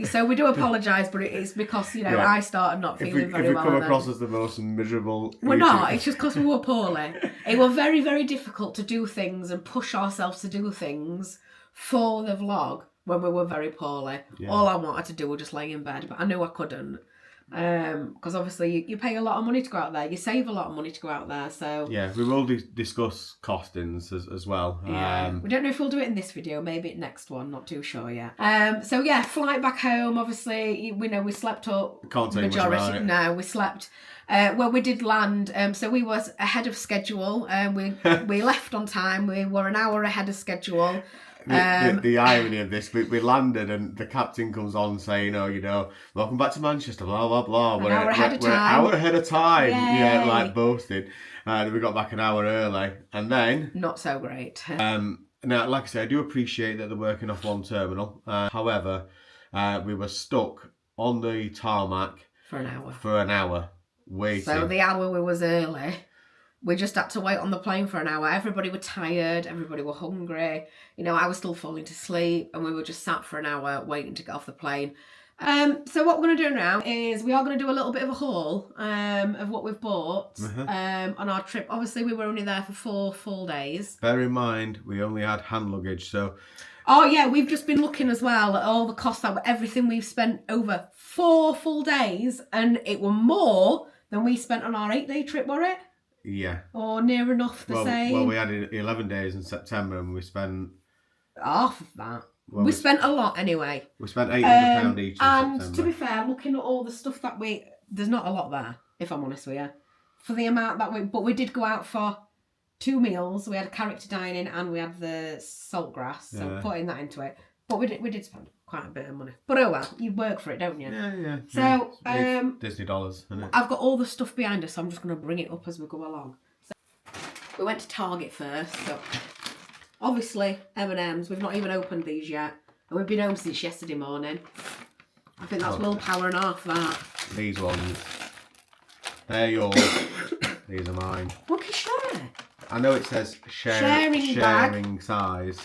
So we do apologise, but it's because, you know, I started not feeling very well. If we come across as the most miserable... We're not, it's just because we were poorly. It was very, very difficult to do things and push ourselves to do things for the vlog when we were very poorly. Yeah. All I wanted to do was just lay in bed, but I knew I couldn't. Because obviously you pay a lot of money to go out there, you save a lot of money to go out there, so yeah, we will discuss costings as well. Yeah, we don't know if we'll do it in this video, maybe next one, not too sure yet. So yeah, flight back home. Obviously, we know we slept up. Can't tell you much about it. No, we slept. Well, we did land, so we was ahead of schedule. We left on time. We were an hour ahead of schedule. The irony of this, we landed and the captain comes on saying, oh, you know, welcome back to Manchester, blah, blah, blah. We're an hour ahead of time. Yay. Yeah, like boasting. We got back an hour early. And then... Not so great. Now, like I say, I do appreciate that they're working off one terminal. However, we were stuck on the tarmac... For an hour. Waiting. So the hour we was early... We just had to wait on the plane for an hour. Everybody were tired. Everybody were hungry. You know, I was still falling to sleep and we were just sat for an hour waiting to get off the plane. So what we're going to do now is we are going to do a little bit of a haul of what we've bought on our trip. Obviously, we were only there for 4 full days. Bear in mind, we only had hand luggage, so... Oh, yeah, we've just been looking as well at all the costs, everything we've spent over 4 full days, and it were more than we spent on our 8-day trip, were it? Yeah. Or near enough the same. Well, we had 11 days in September and we spent... half of that. Well, we spent a lot anyway. We spent £800 each in and September. To be fair, looking at all the stuff that there's not a lot there, if I'm honest with you. For the amount that but we did go out for 2 meals. We had character dining and we had the saltgrass, so putting that into it. But we did spend quite a bit of money. But oh well, you work for it, don't you? Yeah. So it's Disney dollars, isn't it? I've got all the stuff behind us, so I'm just going to bring it up as we go along. So we went to Target first. So obviously M&M's. We've not even opened these yet, and we've been home since yesterday morning. I think that's willpower and half that. These ones, they're yours. These are mine. We can share. I know it says sharing size.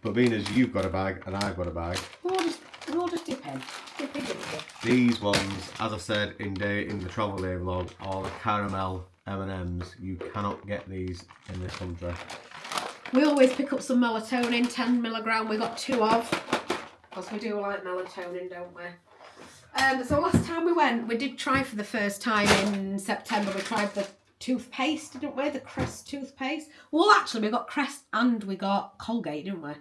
But being as you've got a bag and I've got a bag, we'll just dip in. These ones, as I said in the travel day vlog, are the caramel M&Ms. You cannot get these in this country. We always pick up some melatonin, 10 milligram. We got 2 of, because we do like melatonin, don't we? So last time we went, we did try for the first time in September. We tried the toothpaste, didn't we? The Crest toothpaste. Well, actually, we got Crest and we got Colgate, didn't we?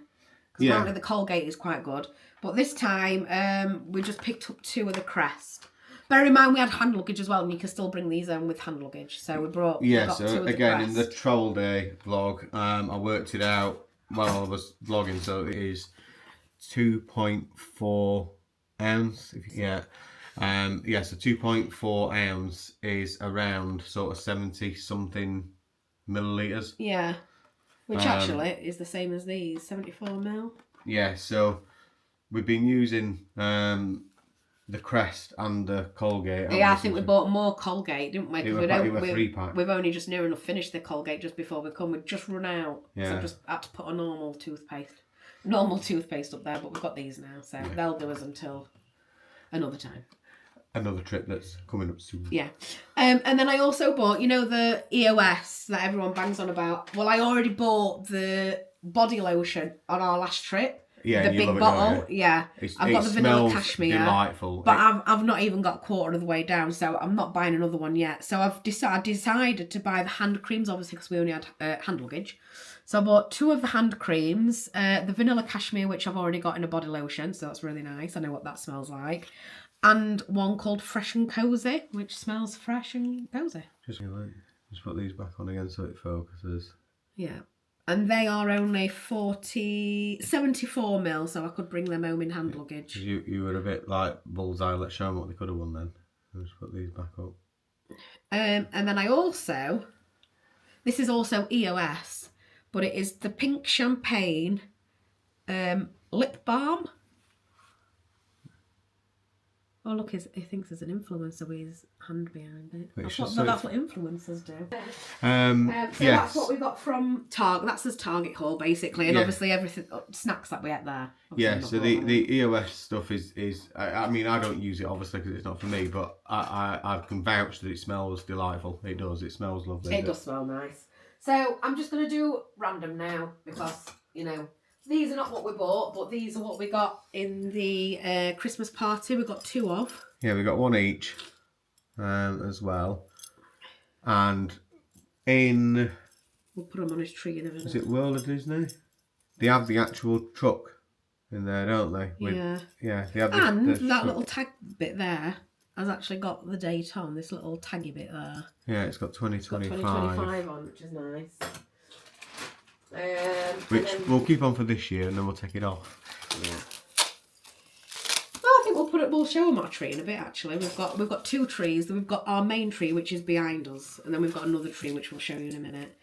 Because apparently the Colgate is quite good. But this time, we just picked up 2 of the Crest. Bear in mind, we had hand luggage as well, and you can still bring these home with hand luggage. So we got 2 of the again, Crest. in the travel day vlog, I worked it out while I was vlogging, so it is 2.4 ounce. So 2.4 ounce is around sort of 70 something millilitres. Yeah. Which actually is the same as these, 74 ml. Yeah, so we've been using the Crest and the Colgate. Yeah, I think we bought more Colgate, didn't we? It were 3-pack. We've only just near enough finished the Colgate just before we come. We'd just run out. Yeah. So just had to put a normal toothpaste up there, but we've got these now. So they'll do us until another time. Another trip that's coming up soon. Yeah. And then I also bought, you know, the EOS that everyone bangs on about. Well, I already bought the body lotion on our last trip. Yeah, the big bottle. I've got the vanilla cashmere. Delightful. But I've not even got a quarter of the way down, so I'm not buying another one yet. So I've decided to buy the hand creams, obviously, because we only had hand luggage. So I bought 2 of the hand creams, the vanilla cashmere, which I've already got in a body lotion, so that's really nice. I know what that smells like. And one called Fresh and Cozy, which smells fresh and cozy. Just put these back on again so it focuses. Yeah. And they are only 74 mil, so I could bring them home in hand luggage. You were a bit like bullseye. Let's show them what they could have won then. I'll just put these back up. And then I also, this is also EOS, but it is the Pink Champagne lip balm. Oh look, he thinks there's an influencer with his hand behind it. Which That's what influencers do. Yes. That's what we got from Target. That's his Target haul basically, and Yeah. obviously everything snacks that we ate there. Obviously Yeah, not so bought them. the EOS stuff is I mean, I don't use it obviously because it's not for me, but I can vouch that it smells delightful. It does. It smells lovely. It does smell nice. So I'm just going to do random now because, you know, these are not what we bought, but these are what we got in the Christmas party. We got 2 of. Yeah, we got 1 each as well. And in... We'll put them on his tree in a minute. Is it World of Disney? They have the actual truck in there, don't they? Yeah. Yeah, they have And the that truck. little tag bit there has actually got the date on, this little taggy bit there. Yeah, it's got 2025. It's got 2025 on, which is nice. Which we'll keep on for this year and then we'll take it off. Well, I think we'll show them our tree in a bit actually. We've got 2 trees. We've got our main tree which is behind us, and then we've got another tree which we'll show you in a minute.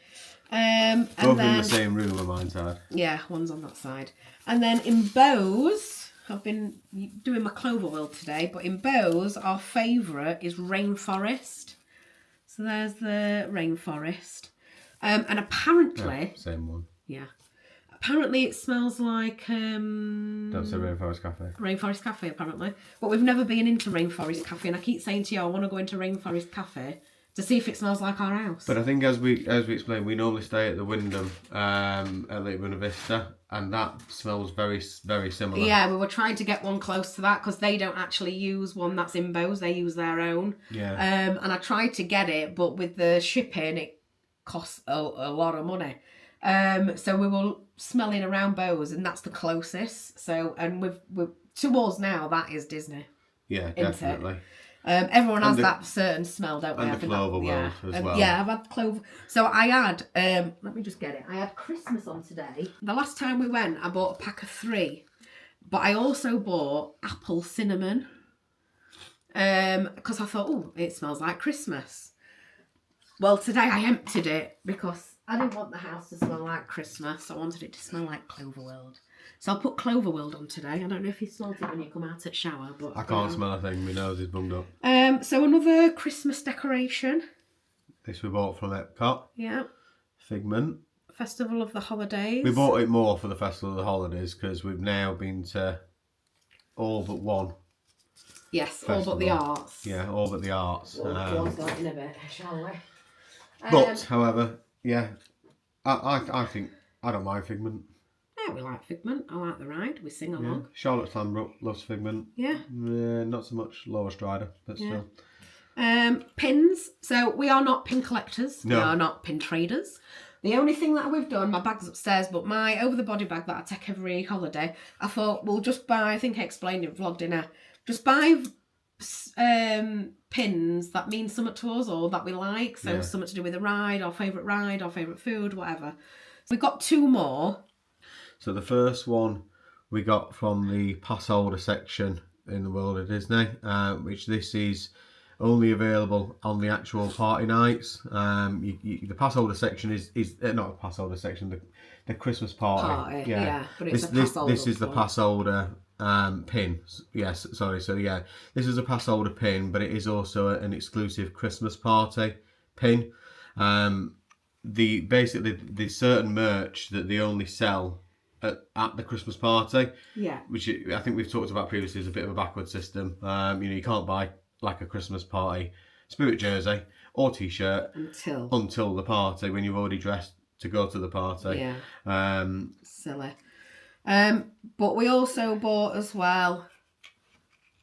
And Both then, in the same room of mine's had. yeah, one's on that side. And then in Bose, I've been doing my Clover World today, but in Bose our favourite is Rainforest. So there's the Rainforest. And apparently... Yeah, same one. Yeah. Apparently it smells like... Don't say Rainforest Cafe. Rainforest Cafe, apparently. But we've never been into Rainforest Cafe, and I keep saying to you, I want to go into Rainforest Cafe to see if it smells like our house. But I think as we explained, we normally stay at the Wyndham at Lake Buena Vista, and that smells very, very similar. Yeah, we were trying to get one close to that because they don't actually use one that's in Bose, they use their own. Yeah. And I tried to get it, but with the shipping, it costs a lot of money. So we were smelling around Bose, and that's the closest. So, and we've to us now, that is Disney. Yeah, isn't it? definitely. Everyone has that certain smell, don't we? And I the think Clover World as well. Yeah, I've had clover. So I had, let me just get it. I had Christmas on today. The last time we went, I bought a pack of 3. But I also bought apple cinnamon. Because I thought, oh, it smells like Christmas. Well, today I emptied it because I didn't want the house to smell like Christmas. I wanted it to smell like Clover World. So I'll put Clover World on today. I don't know if you smelled it when you come out at shower, but I can't smell a thing. My nose is bunged up. So another Christmas decoration. This we bought from Epcot. Yeah. Figment. Festival of the Holidays. We bought it more for the Festival of the Holidays because we've now been to all but one. Yes, festival. all but the arts. Yeah, all but the arts. We'll go on that in a bit, shall we? But, however, yeah, I think I don't mind Figment. Yeah, we like Figment. I like the ride. We sing along. Yeah. Charlotte Sambrook loves Figment. Yeah. Not so much Laura Strider, but Yeah. still. Pins. So we are not pin collectors. No. We are not pin traders. The only thing that we've done, my bag's upstairs, but my over-the-body bag that I take every holiday, I thought we'll just buy, I think I explained it, vlogged in a, just buy pins that mean something to us or that we like. So something to do with a ride, our favourite food, whatever. So we got 2 more. So the first one we got from the pass holder section in the World of Disney, which this is only available on the actual party nights. The pass holder section is not a pass holder section, the Christmas party. Yeah, but it's a pass holder. This is the pass holder pin. Yes, sorry. So yeah, this is a pass holder pin, but it is also an exclusive Christmas party pin. Basically the certain merch that they only sell at the Christmas party. Yeah. Which I think we've talked about previously is a bit of a backward system. You can't buy like a Christmas party spirit jersey or t-shirt until the party when you've already dressed to go to the party. Yeah. Silly. But we also bought as well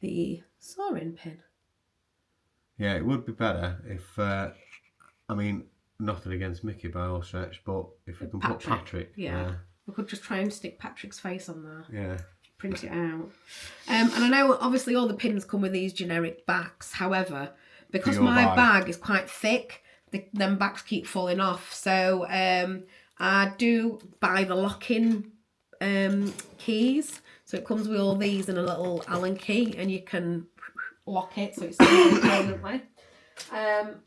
the soaring pin. Yeah, it would be better if nothing against Mickey by all stretch, but if we can put Patrick. Yeah. We could just try and stick Patrick's face on there. Yeah. Print it out. And I know obviously all the pins come with these generic backs. However, because my bag is quite thick, them backs keep falling off. So I do buy the lock-in keys. So it comes with all these and a little Allen key, and you can lock it so it's permanently.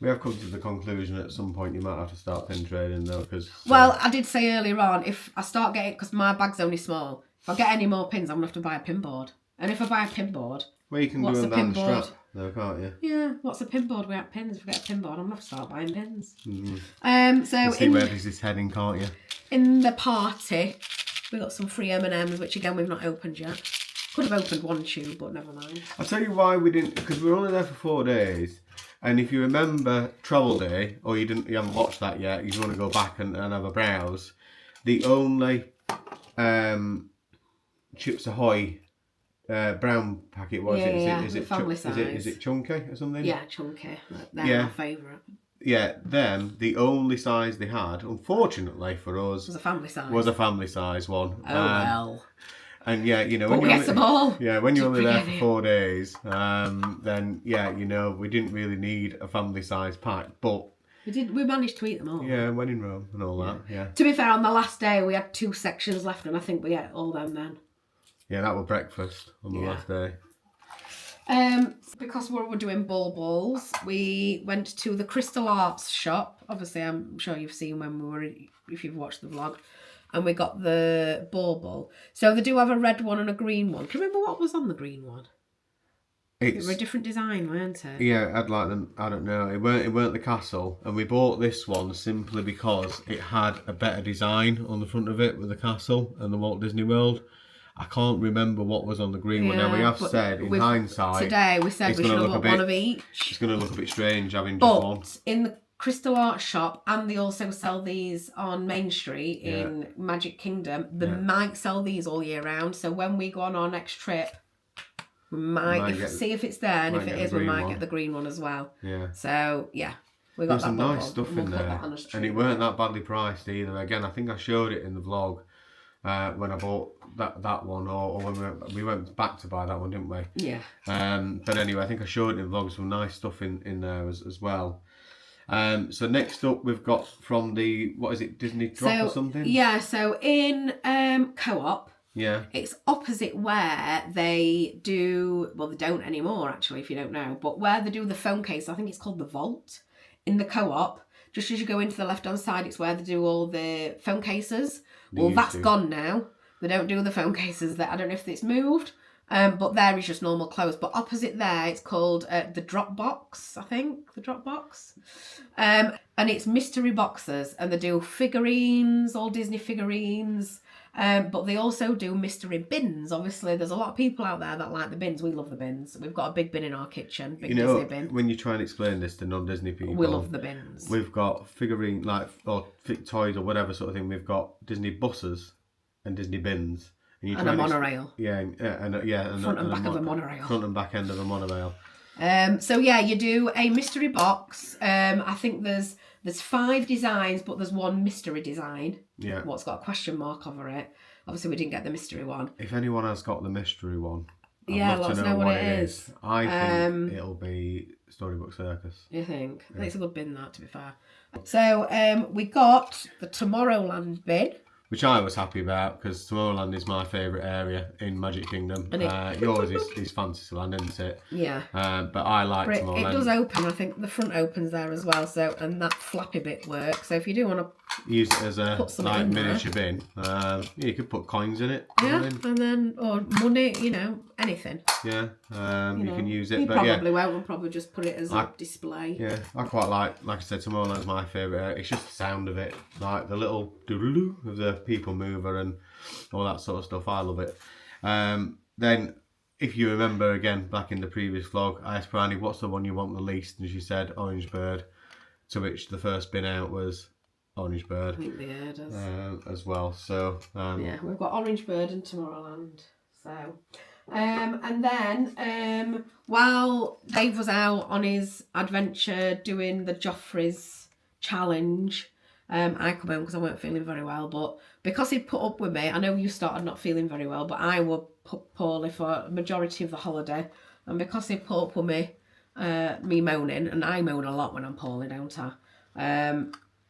We have come to the conclusion at some point you might have to start pin trading though, because... Well, I did say earlier on, if I start getting... Because my bag's only small. If I get any more pins, I'm going to have to buy a pin board. And if I buy a pin board, Well, you can what's do a them down pin the board? strap, though, can't you? Yeah, what's a pin board without pins? If I get a pin board, I'm going to start buying pins. So You see where this is heading, can't you? in the party, we got some free M&Ms, which again we've not opened yet. Could have opened one tube, but never mind. I'll tell you why we didn't, because we were only there for 4 days. And if you remember Travel Day, or you haven't watched that yet, you want to go back and have a browse. The only Chips Ahoy brown packet was Is it family size? Is it chunky or something? Yeah, chunky. They're my favourite. Yeah, them, the only size they had, unfortunately for us, Was a family size. Was a family size one. Oh well. And yeah, you know, But we get them all. Yeah, when you're only there for Forget it. 4 days, then yeah, you know, we didn't really need a family size pack, but We managed to eat them all. yeah, when in Rome and all that, yeah. To be fair, on the last day we had 2 sections left, and I think we ate all them then. Yeah, that was breakfast on the last day. Because we were doing balls, we went to the Crystal Arts shop. Obviously, I'm sure you've seen when we were, if you've watched the vlog. And we got the ball. So they do have a red one and a green one. Can you remember what was on the green one? It was a different design, weren't it? Yeah, I'd like them. I don't know. It weren't the castle, and we bought this one simply because it had a better design on the front of it with the castle and the Walt Disney World. I can't remember what was on the green one. Now we have said in hindsight. Today we said we should have got one of each. It's going to look a bit strange having just one. But in the Crystal Art shop, and they also sell these on Main Street in Magic Kingdom. They might sell these all year round. So when we go on our next trip, we might see if it's there, and if it is, we might get the green one as well. Yeah. So yeah, we got There's some nice stuff in there, and it weren't that badly priced either. Again, I think I showed it in the vlog when I bought that one, or when we went back to buy that one, didn't we? Yeah. But anyway, I think I showed it in the vlog. Some nice stuff in there as well. So next up we've got from the, what is it, Disney Drop or something? Yeah, so in Co-op, it's opposite where they do, well they don't anymore actually if you don't know, but where they do the phone case, I think it's called the Vault, in the Co-op, just as you go into the left hand side, it's where they do all the phone cases. Well, that's gone now. They don't do the phone cases there. I don't know if it's moved. But there is just normal clothes. But opposite there, it's called the Dropbox, I think. The Dropbox. And it's mystery boxes. And they do figurines, all Disney figurines. But they also do mystery bins. Obviously, there's a lot of people out there that like the bins. We love the bins. We've got a big bin in our kitchen. Big Disney bin. When you try and explain this to non-Disney people, we love the bins. We've got figurine, or toys or whatever sort of thing. We've got Disney buses and Disney bins. And a monorail. And front and back of a monorail. Front and back end of a monorail. So yeah, you do a mystery box. I think there's 5 designs, but there's one mystery design. Yeah. What's got a question mark over it. Obviously, we didn't get the mystery one. If anyone has got the mystery one, let us know what it is. I think it'll be Storybook Circus. You think? I think it's a good bin, that, to be fair. So we got the Tomorrowland bin. Which I was happy about, because Tomorrowland is my favourite area in Magic Kingdom. Yours is Fantasyland, isn't it? Yeah. But I like Tomorrowland. It does open, I think the front opens there as well, so, and that flappy bit works. So if you do want to use it as a miniature bin, you could put coins in it. Yeah, and then, or money, anything. Yeah, you can use it. You but probably won't, we'll probably just put it as a display. Yeah, I quite like I said, Tomorrowland's my favourite area. It's just the sound of it, like the little doodle-doo of the people mover and all that sort of stuff. I love it. Then, if you remember again back in the previous vlog, I asked Bryony what's the one you want the least, and she said Orange Bird, to which the first bin out was Orange Bird. I think the air does. As well. So yeah, we've got Orange Bird and Tomorrowland. So and then while Dave was out on his adventure doing the Joffrey's challenge, I come home because I weren't feeling very well, but because he'd put up with me, I know you started not feeling very well, but I were poorly for a majority of the holiday, and because he'd put up with me, me moaning, and I moan a lot when I'm poorly, don't I?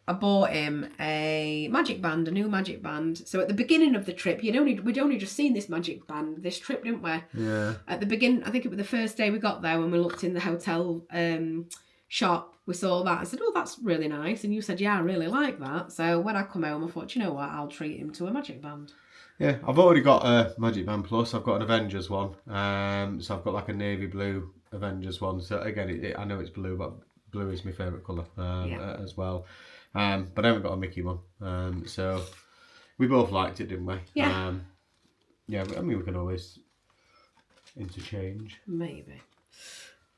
I bought him a magic band, a new magic band. So at the beginning of the trip, we'd only just seen this magic band this trip, didn't we? Yeah. At the beginning, I think it was the first day we got there when we looked in the hotel shop, we saw that. I said, oh, that's really nice. And you said, yeah, I really like that. So when I come home, I thought, you know what, I'll treat him to a magic band. Yeah, I've already got a Magic Band Plus. I've got an Avengers one. So I've got like a navy blue Avengers one. So again, I know it's blue, but blue is my favourite colour as well. But I haven't got a Mickey one. So we both liked it, didn't we? Yeah. Yeah, I mean, we can always interchange. Maybe.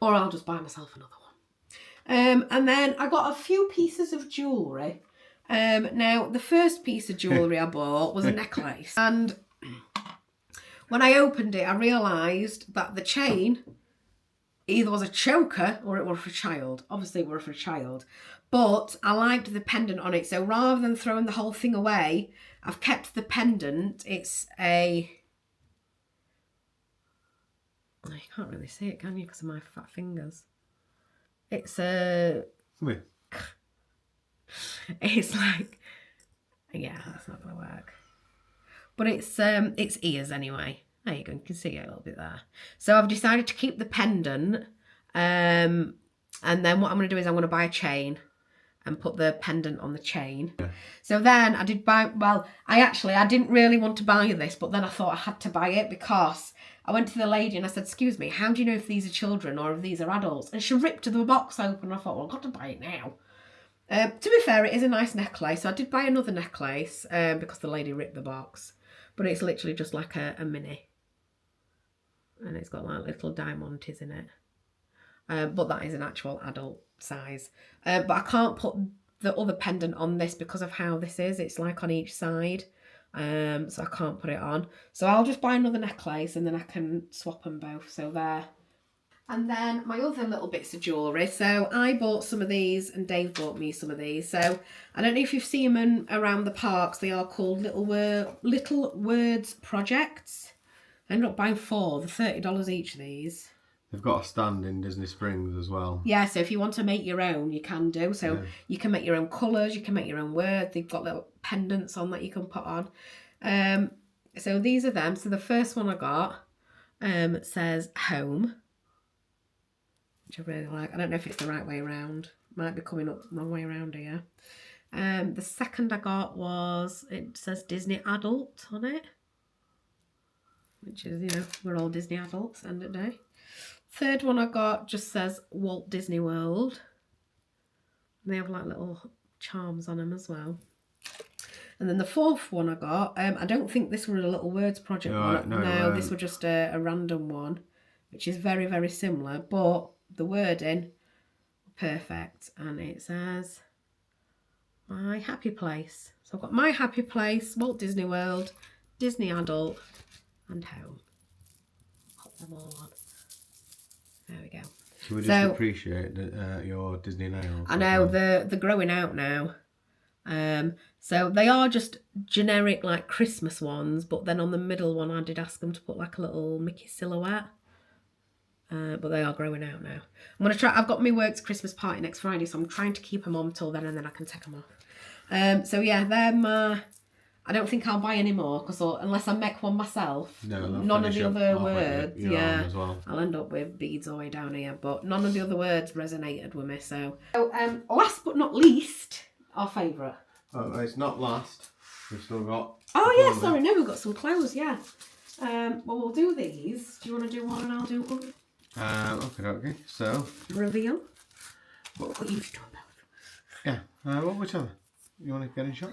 Or I'll just buy myself another one. And then I got a few pieces of jewellery. Now, the first piece of jewellery I bought was a necklace. And when I opened it, I realised that the chain either was a choker or it was for a child. Obviously, it was for a child. But I liked the pendant on it. So rather than throwing the whole thing away, I've kept the pendant. It's a... Oh, you can't really see it, can you? Because of my fat fingers. It's a... Wait. It's like... Yeah, that's not going to work. But it's ears anyway. There you go, you can see it a little bit there. So I've decided to keep the pendant. And then what I'm going to do is I'm going to buy a chain and put the pendant on the chain. Yeah. So then I did buy... Well, I didn't really want to buy this, but then I thought I had to buy it because I went to the lady and I said, excuse me, how do you know if these are children or if these are adults? And she ripped the box open and I thought, well, I've got to buy it now. To be fair, it is a nice necklace. So I did buy another necklace because the lady ripped the box. But it's literally just like a mini. And it's got like little diamantes in it. But that is an actual adult size. But I can't put the other pendant on this because of how this is. It's like on each side. So I can't put it on. So I'll just buy another necklace and then I can swap them both. So there. And then my other little bits of jewellery. So I bought some of these and Dave bought me some of these. So I don't know if you've seen them around the parks. They are called Little Words Projects. I ended up buying 4. They're $30 each of these. They've got a stand in Disney Springs as well. Yeah, so if you want to make your own, you can do. So you can make your own colours, you can make your own words. They've got little pendants on that you can put on. So these are them. So the first one I got says home, which I really like. I don't know if it's the right way around. Might be coming up the wrong way around here. The second I got it says Disney Adult on it. Which is, we're all Disney adults, end of the day. Third one I got just says Walt Disney World. And they have like little charms on them as well. And then the fourth one I got, I don't think this was a Little Words Project one. No, this was just a random one, which is very, very similar. But the wording, perfect. And it says, My Happy Place. So I've got My Happy Place, Walt Disney World, Disney Adult, and Home. Pop them all on. There we go. So we just appreciate your Disney nails. I know, they're growing out now. So they are just generic like Christmas ones, but then on the middle one I did ask them to put like a little Mickey silhouette. But they are growing out now. I'm going to try, I've got my work's Christmas party next Friday, so I'm trying to keep them on till then and then I can take them off. So yeah, they're I don't think I'll buy any more because unless I make one myself, none of the other words, as well. I'll end up with beads all the way down here. But none of the other words resonated with me. So last but not least, our favourite. Oh, it's not last. We've still got. Oh yeah, sorry, no, we've got some clothes. Yeah. Well, we'll do these. Do you want to do one and I'll do one? Okay. So. Reveal. What you should do both. Yeah. Well, whichever. You want to get in shot?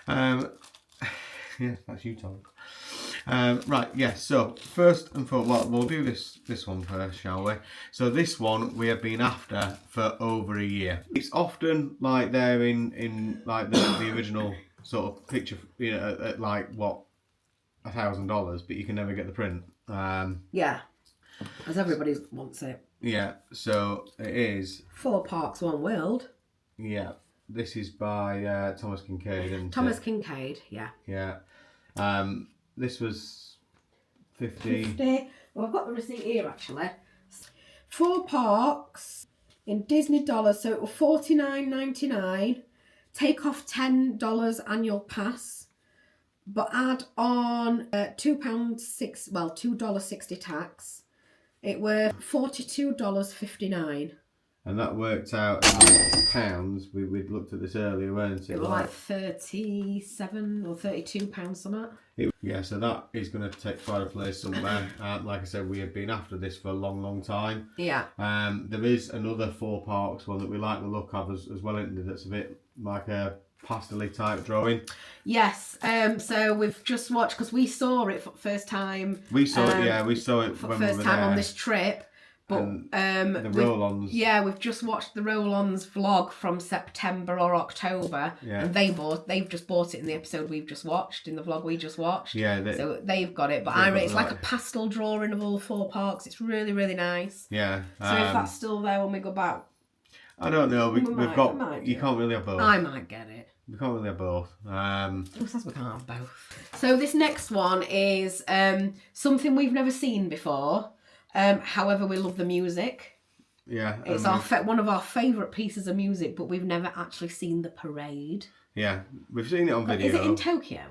Yeah, that's you, Tom. Right, yeah, so first and foremost, well, we'll do this one first, shall we? So this one we have been after for over a year. It's often like there in like the original sort of picture, at like what, $1,000, but you can never get the print. Yeah, as everybody wants it. Yeah, so it is 4 Parks, 1 World. Yeah. This is by Thomas Kincaid. And Thomas Kincaid, yeah. Yeah. This was 50. 50. Well, I've got the receipt here, actually. 4 Parks in Disney dollars, so it was $49.99. Take off $10 annual pass, but add on $2.60 tax. It were $42.59. and that worked out in pounds. We'd looked at this earlier, weren't it? It was like 37 or 32 pounds something. Yeah, so that is going to take quite a place somewhere. Like I said, we have been after this for a long time. Yeah. There is another 4 parks one that we like the look of as well, isn't there? That's a bit like a pastel-y type drawing. Yes. So we've just watched, because we saw it for the first time. We saw it, yeah. We saw it for when the we first were time there. on this trip. But the roll-ons. Yeah, we've just watched the roll-ons vlog from September or October, and they've just bought it in the episode we've just watched, in the vlog we just watched. Yeah, so they've got it. But it's like a pastel drawing of all 4 parks. It's really, really nice. Yeah. So if that's still there when we go back, I don't know. We've got. You can't really have both. I might get it. We can't really have both. Who says we can't have both? So this next one is something we've never seen before. However, we love the music. Yeah. It's one of our favourite pieces of music, but we've never actually seen the parade. Yeah, we've seen it on video. Is it in Tokyo?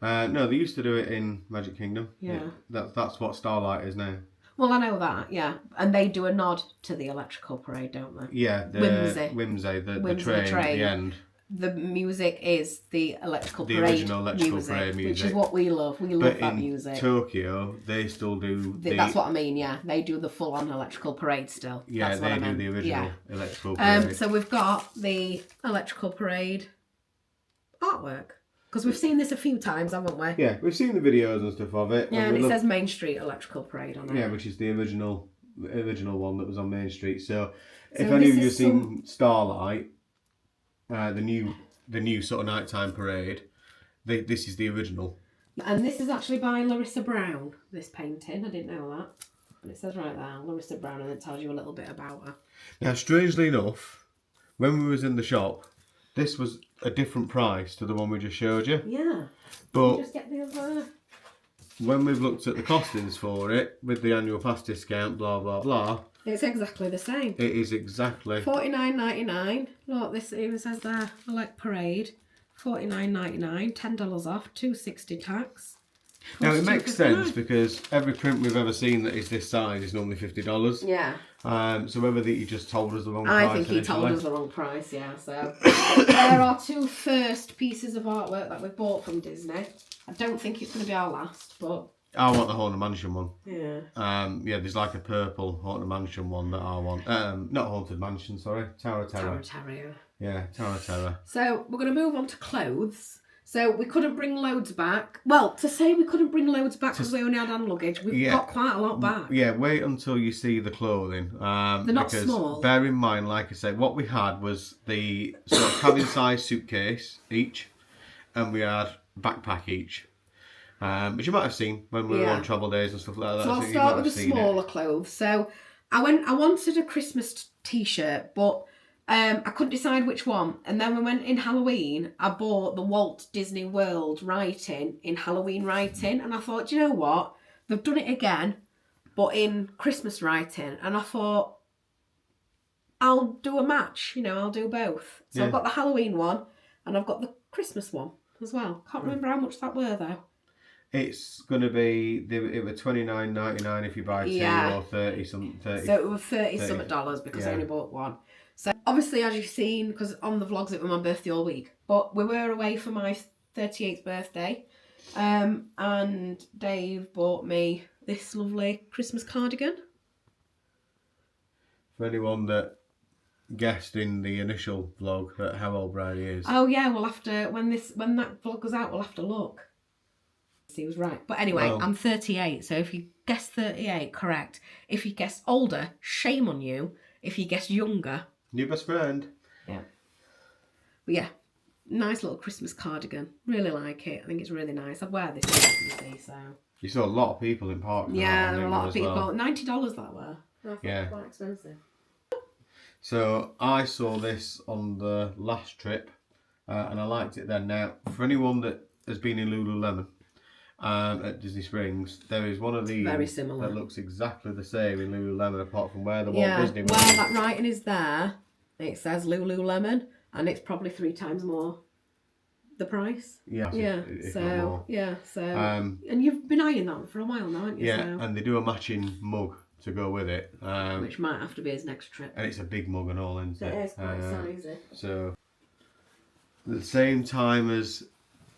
No, they used to do it in Magic Kingdom. Yeah. That's what Starlight is now. Well, I know that, yeah. And they do a nod to the electrical parade, don't they? Yeah, Whimsy, the train at the end. The music is the electrical parade. The original electrical parade music. Which is what we love. We love that music. But in Tokyo, they still do... That's what I mean, yeah. They do the full-on electrical parade still. Yeah, that's they do the original electrical parade. So we've got the electrical parade artwork. Because we've seen this a few times, haven't we? Yeah, we've seen the videos and stuff of it. Yeah, and it says Main Street Electrical Parade on it. Yeah, which is the original one that was on Main Street. So if any of you have seen Starlight, the new sort of nighttime parade, this is the original. And this is actually by Larissa Brown, this painting. I didn't know that. But it says right there, Larissa Brown, and it tells you a little bit about her. Now, strangely enough, when we was in the shop, this was a different price to the one we just showed you. Yeah. But just get the other... when we've looked at the costings for it, with the annual pass discount, blah, blah, blah... It's exactly the same. It is exactly... $49.99. Look, this even says there, Elect Parade. $49.99, $10 off, $2.60 tax. Now, it makes sense because every print we've ever seen that is this size is normally $50. Yeah. So whether he just told us the wrong price. I think he told us the wrong price, yeah. So there are 2 first pieces of artwork that we've bought from Disney. I don't think it's going to be our last, but... I want the Haunted Mansion one. Yeah. Yeah, there's like a purple Haunted Mansion one that I want. Not Haunted Mansion, sorry. Tower of Terror. Tower of Terror, yeah. Yeah, Tower of Terror. So we're going to move on to clothes. So we couldn't bring loads back. Well, to say we couldn't bring loads back because we only had hand luggage, we've got quite a lot back. Yeah, wait until you see the clothing. They're not small. Bear in mind, like I said, what we had was the sort of cabin-sized suitcase each, and we had backpack each. Which you might have seen when we were on travel days and stuff like that. So I'll start with the smaller clothes. So I wanted a Christmas t-shirt, but I couldn't decide which one. And then we went in Halloween. I bought the Walt Disney World writing in Halloween writing. And I thought, you know what? They've done it again, but in Christmas writing. And I thought, I'll do a match. I'll do both. So I've got the Halloween one and I've got the Christmas one as well. Can't remember how much that were though. It's going to be, it was $29.99 if you buy 2 or 30 something. So it was $30 something because I only bought one. So obviously, as you've seen, because on the vlogs it was my birthday all week, but we were away for my 38th birthday, and Dave bought me this lovely Christmas cardigan. For anyone that guessed in the initial vlog that how old Bridie is. Oh yeah, we'll have to, when that vlog goes out, we'll have to look. He was right. But anyway, I'm 38, so if you guess 38, correct. If you guess older, shame on you. If you guess younger... New best friend. Yeah. But yeah, nice little Christmas cardigan. Really like it. I think it's really nice. I'd wear this, you see, so... You saw a lot of people in park. Yeah, there were a lot of people. Well. $90 that were. Yeah. Quite expensive. So I saw this on the last trip, and I liked it then. Now, for anyone that has been in Lululemon, at Disney Springs, there is one of these very similar that looks exactly the same in Lululemon, apart from where the Walt Disney was. Where that writing is there, it says Lululemon, and it's probably 3 times more the price. Yeah. So and you've been eyeing that one for a while now, haven't you? Yeah, and they do a matching mug to go with it. Which might have to be his next trip. And it's a big mug and all, isn't it? It is quite sizey. So, at the same time as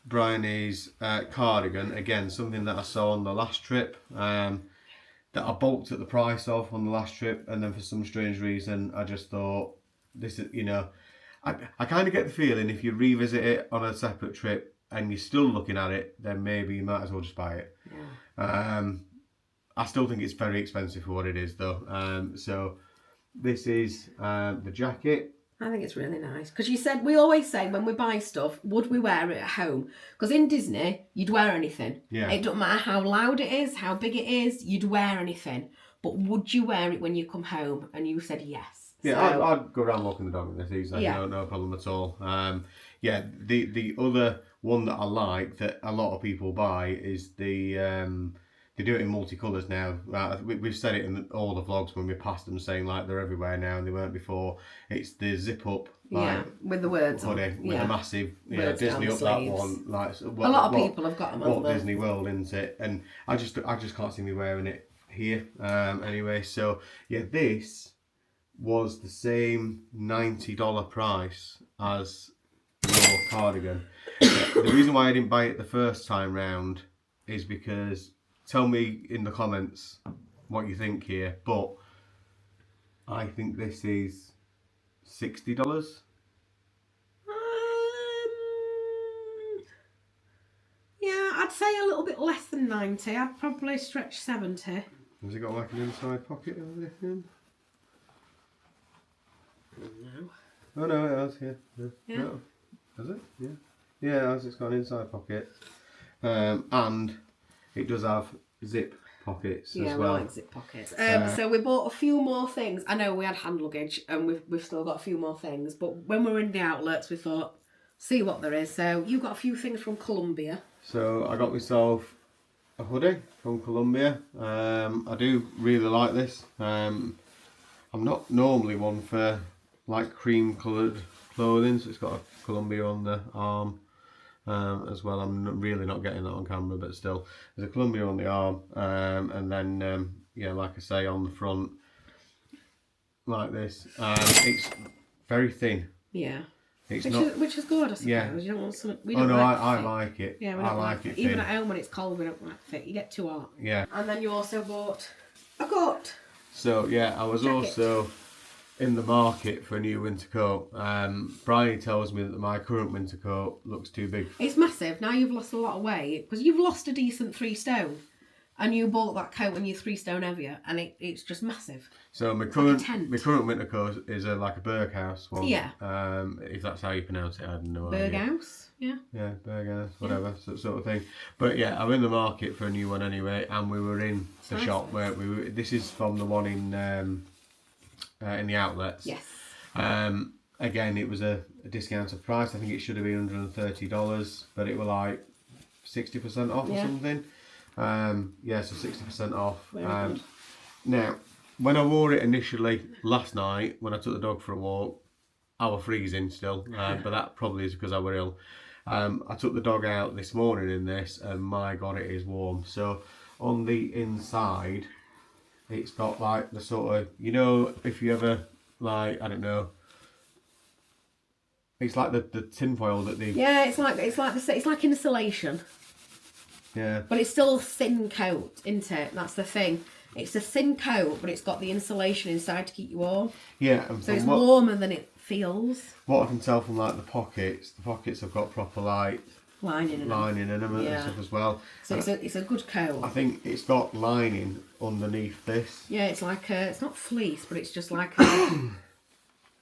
Bryony's cardigan, again, something that I saw on the last trip, that I bulked at the price of on the last trip, and then for some strange reason, I just thought, this is, you know, I kind of get the feeling if you revisit it on a separate trip and you're still looking at it, then maybe you might as well just buy it. Yeah. I still think it's very expensive for what it is, though. So this is the jacket. I think it's really nice because we always say when we buy stuff, would we wear it at home? Because in Disney, you'd wear anything. Yeah. It doesn't matter how loud it is, how big it is, you'd wear anything. But would you wear it when you come home? And you said yes. Yeah, so, I'd go around walking the dog in this easily. Yeah. No problem at all. Yeah, the other one that I like that a lot of people buy is the they do it in multicolours now. We've said it in all the vlogs when we passed them, saying like they're everywhere now and they weren't before. It's the zip up, like, with the words hoodie on. with a massive, you know, Words down Disney the up that sleeves. one. Like A lot of people have got them, haven't Walt they? Disney World, isn't it? And I just can't see me wearing it here. Anyway, so yeah, this was the same $90 price as your cardigan. The reason why I didn't buy it the first time round is because, tell me in the comments what you think here, but I think this is $60. Yeah, I'd say a little bit less than 90. I'd probably stretch 70. Has it got like an inside pocket or anything? No. Oh no, it has, yeah. Yeah. No. Has it? Yeah. Yeah, it has. It's got an inside pocket. And it does have zip pockets as well. We like zip pockets. So we bought a few more things. I know we had hand luggage and we've still got a few more things, but when we were in the outlets we thought, see what there is. So you got a few things from Colombia. So I got myself a hoodie from Colombia. I do really like this. I'm not normally one for like cream coloured clothing, so it's got a Colombia on the arm as well. I'm really not getting that on camera, but still, there's a Colombia on the arm, and then yeah, like I say, on the front like this. It's very thin. Yeah. It's which is good, I suppose. Yeah. You don't want something. We Oh don't no, like I thick. like it. Yeah, we I don't like it. Even thin. at home when it's cold, we don't like thick. You get too hot. Yeah. And then you also bought a coat. So yeah, I was Jacket. also in the market for a new winter coat. Brian tells me that my current winter coat looks too big. It's massive. Now you've lost a lot of weight because you've lost a decent 3 stone, and you bought that coat when you're 3 stone heavier, and it's just massive. So my It's current like a tent. my current winter coat is like a Berghaus one. Yeah. If that's how you pronounce it, I don't know. idea. Berghaus, yeah. Yeah, Berghaus, whatever, sort of thing. But yeah, I'm in the market for a new one anyway, and we were in the Nice. shop where we were. This is from the one in the outlets. Yes. Again, it was a discounted price. I think it should have been $130, but it were like 60% off or Yeah. something. Yeah, so 60% off. Very good. Now, when I wore it initially last night, when I took the dog for a walk, I was freezing still, but that probably is because I were ill. I took the dog out this morning in this, and my God, it is warm. So on the inside, it's got like the sort of, you know, if you ever, like, I don't know, it's like the tinfoil that they... Yeah, it's like insulation. Yeah. But it's still a thin coat, isn't it? That's the thing. It's a thin coat, but it's got the insulation inside to keep you warm. Yeah. And So it's from warmer than it feels. what I can tell from like the pockets have got proper like Lining in them and Yeah. stuff as well. So it's a good coat. I think it's got lining underneath this. Yeah, it's like it's not fleece, but it's just like a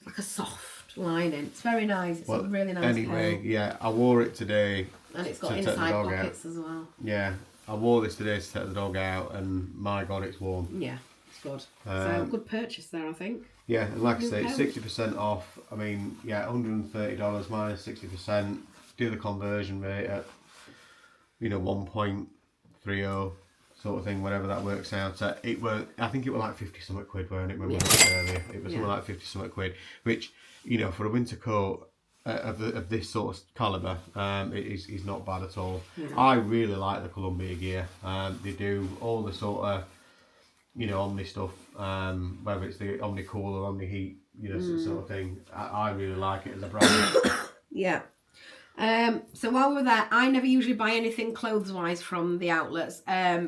like a soft lining. It's very nice. It's a really nice Anyway, coat. yeah, I wore it today. And it's got to take the inside dog pockets out. as well. Yeah, I wore this today to take the dog out, and my God, it's warm. Yeah, it's good. So good purchase there, I think. Yeah, and like I New say, coat. 60% off. I mean, yeah, $130 minus 60%. Do the conversion rate at, you know, 1.30 sort of thing, whatever that works out at. I think it was like 50 something quid, weren't it, when we went earlier? It was something like 50 something quid, which, you know, for a winter coat of this sort of calibre, is not bad at all. Yeah. I really like the Columbia gear. They do all the sort of you know, Omni stuff, whether it's the Omni Cool or Omni Heat, you know, sort of thing. I really like it as a brand. Yeah. So while we were there, I never usually buy anything clothes-wise from the outlets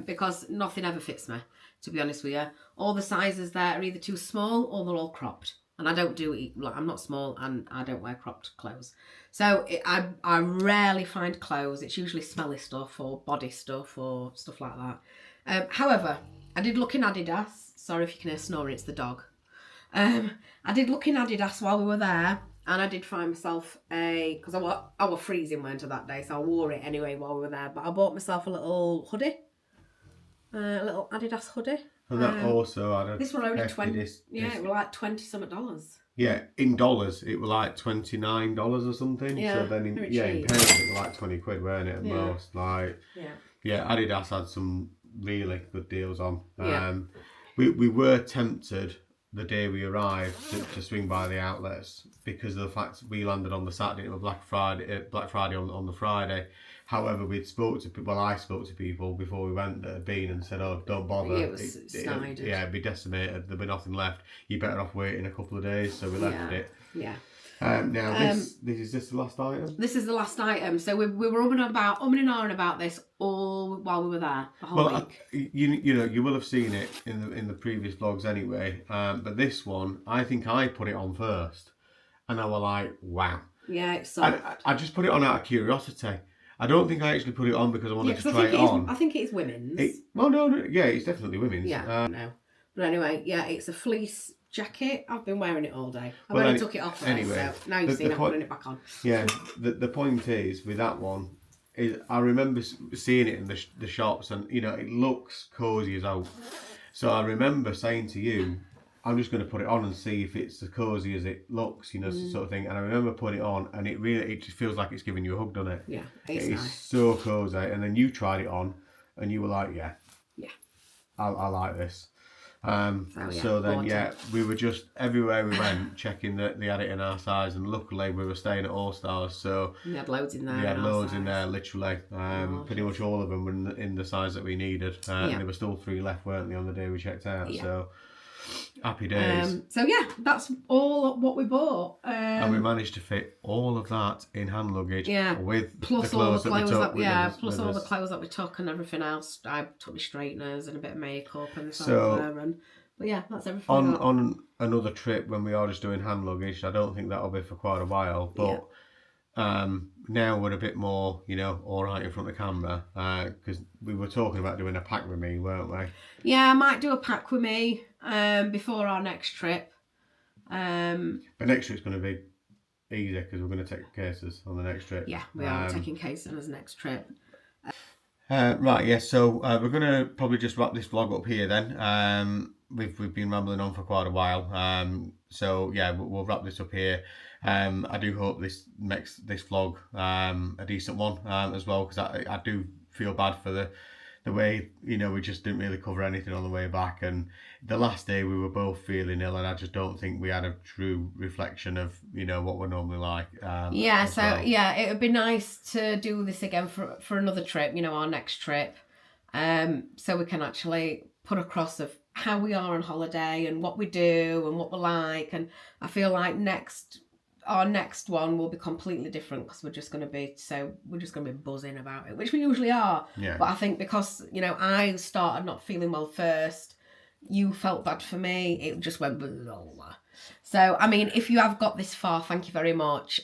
because nothing ever fits me, to be honest with you. All the sizes there are either too small or they're all cropped. And I don't do it, like, I'm not small and I don't wear cropped clothes. So I rarely find clothes. It's usually smelly stuff or body stuff or stuff like that. However, I did look in Adidas. Sorry if you can hear snoring, it's the dog. I did look in Adidas while we were there. And I did find myself because I was freezing winter that day, so I wore it anyway while we were there. But I bought myself a little hoodie, a little Adidas hoodie. And that also had a this one only 20. It was like $20-something. Yeah, in dollars it was like $29 or something. Yeah, so then in very in cheap. pounds it was like 20 quid, weren't it? At Yeah. most, like Adidas had some really good deals on. Yeah. We were tempted the day we arrived to swing by the outlets because of the fact we landed on the Saturday. It was Black Friday on the Friday. However, I spoke to people before we went that had been and said, "Oh, don't bother. It was snided. It'd be decimated. There'd be nothing left. You're better off waiting a couple of days." So we left it. Yeah. Now this is just the last item. This is the last item. So we were umming and ahhing about this all while we were there the whole week. You know, you will have seen it in the previous vlogs anyway. But this one, I think I put it on first, and I was like, wow. Yeah, it's I just put it on out of curiosity. I don't think I actually put it on because I wanted to try it on. I think it's women's. No, yeah, it's definitely women's. Yeah, no. But anyway, yeah, it's a fleece jacket. I've been wearing it all day. I've only took it off today, anyway, so now you've seen I'm putting it back on. Yeah, the point is, with that one, is I remember seeing it in the shops and, you know, it looks cosy as out. So I remember saying to you, I'm just going to put it on and see if it's as cosy as it looks, you know, sort of thing. And I remember putting it on and it just feels like it's giving you a hug, doesn't it? Yeah, it's nice. so cosy. And then you tried it on and you were like, yeah, I like this. So then, we were just everywhere we went checking that they had it in our size, and luckily we were staying at All Stars, so we had loads in there. We had loads in there, literally. Pretty much all of them were in the size that we needed, and there were still 3 left, weren't they, on the day we checked out? So happy days. So yeah, that's all what we bought. And we managed to fit all of that in hand luggage. Yeah, with plus the clothes that we took. Plus all the clothes that we took and everything else. I took my straighteners and a bit of makeup and but yeah, that's everything. On another trip when we are just doing hand luggage, I don't think that'll be for quite a while. But now we're a bit more, you know, all right in front of the camera because we were talking about doing a pack with me, weren't we? Yeah, I might do a pack with me before our next trip. But next trip's going to be easy because we're going to take cases on the next trip. Yeah, we are taking cases on the next trip. Right, yeah, so we're going to probably just wrap this vlog up here then. We've been rambling on for quite a while, so yeah, we'll wrap this up here. I do hope this makes this vlog a decent one as well, because I do feel bad for the way, you know, we just didn't really cover anything on the way back, and the last day we were both feeling ill, and I just don't think we had a true reflection of, you know, what we're normally like. It would be nice to do this again for another trip, you know, our next trip, so we can actually put across of how we are on holiday and what we do and what we're like. And I feel like our next one will be completely different because we're just going to be buzzing about it, which we usually are. Yeah. But I think because, you know, I started not feeling well first, you felt bad for me, it just went blah. So I mean, if you have got this far, thank you very much.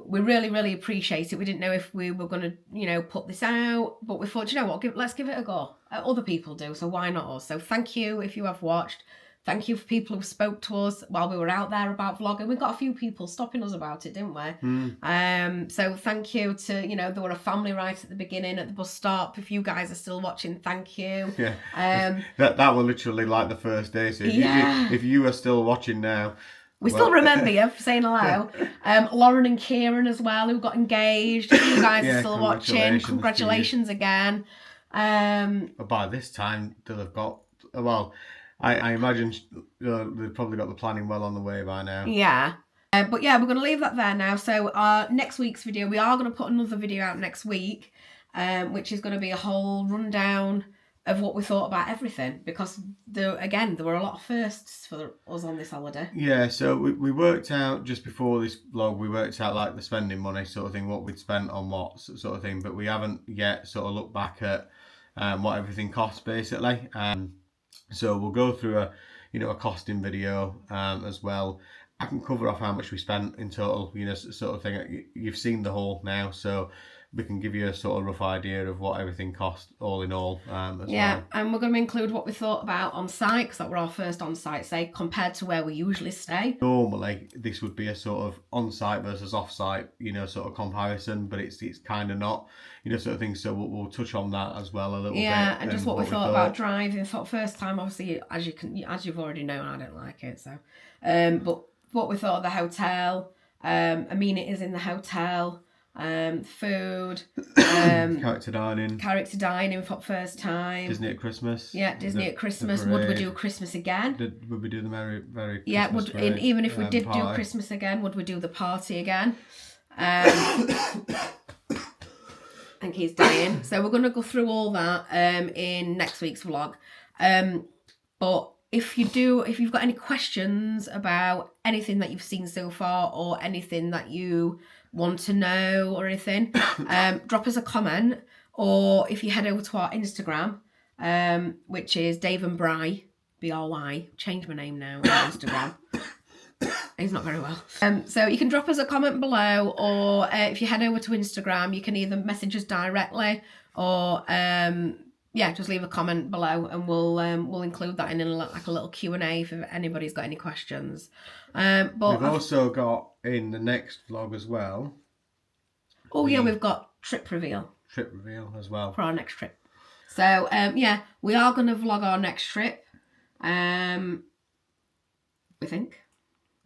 We really, really appreciate it. We didn't know if we were going to, you know, put this out, but we thought, you know what, let's give it a go. Other people do, so why not us? So thank you if you have watched. Thank you for people who spoke to us while we were out there about vlogging. We got a few people stopping us about it, didn't we? So thank you to, you know, there were a family right at the beginning at the bus stop. If you guys are still watching, thank you. Yeah. That was literally like the first day. So if you are still watching now, we still remember you for saying hello. Lauren and Kieran as well, who got engaged. If you guys are still watching, congratulations again. But by this time, they'll have got, well, I imagine they've probably got the planning well on the way by now. Yeah. But yeah, we're going to leave that there now. So our next week's video, we are going to put another video out next week, which is going to be a whole rundown of what we thought about everything, because there were a lot of firsts for us on this holiday. Yeah, so we worked out just before this vlog, we worked out like the spending money sort of thing, what we'd spent on what sort of thing, but we haven't yet sort of looked back at what everything costs basically. So we'll go through a costing video as well. I can cover off how much we spent in total, sort of thing. You've seen the haul now, so we can give you a sort of rough idea of what everything cost all in all as well. And we're going to include what we thought about on site, because that were our first on site stay compared to where we usually stay. Normally this would be a sort of on site versus off site, sort of comparison, but it's kind of not, sort of thing. So we'll touch on that as well a little bit. Yeah, and just what we thought about driving. Thought first time, obviously, as you've already known, I don't like it. So, but what we thought of the hotel, amenities in the hotel. Food, character dining for first time. Disney at Christmas. Yeah, Disney at Christmas. Would we do Christmas again? Would we do the Merry Yeah, Christmas parade, even if we did party? do Christmas again, would we do the party again? I think he's dying. So we're going to go through all that in next week's vlog. But if you've got any questions about anything that you've seen so far, or anything that you want to know or anything, drop us a comment, or if you head over to our Instagram, which is Dave and Bry, B-R-Y. Changed my name now on Instagram. He's not very well. So you can drop us a comment below, or if you head over to Instagram, you can either message us directly, or just leave a comment below, and we'll include that in a little Q&A if anybody's got any questions. But we've also got in the next vlog as well. We've got trip reveal as well for our next trip. So we are going to vlog our next trip.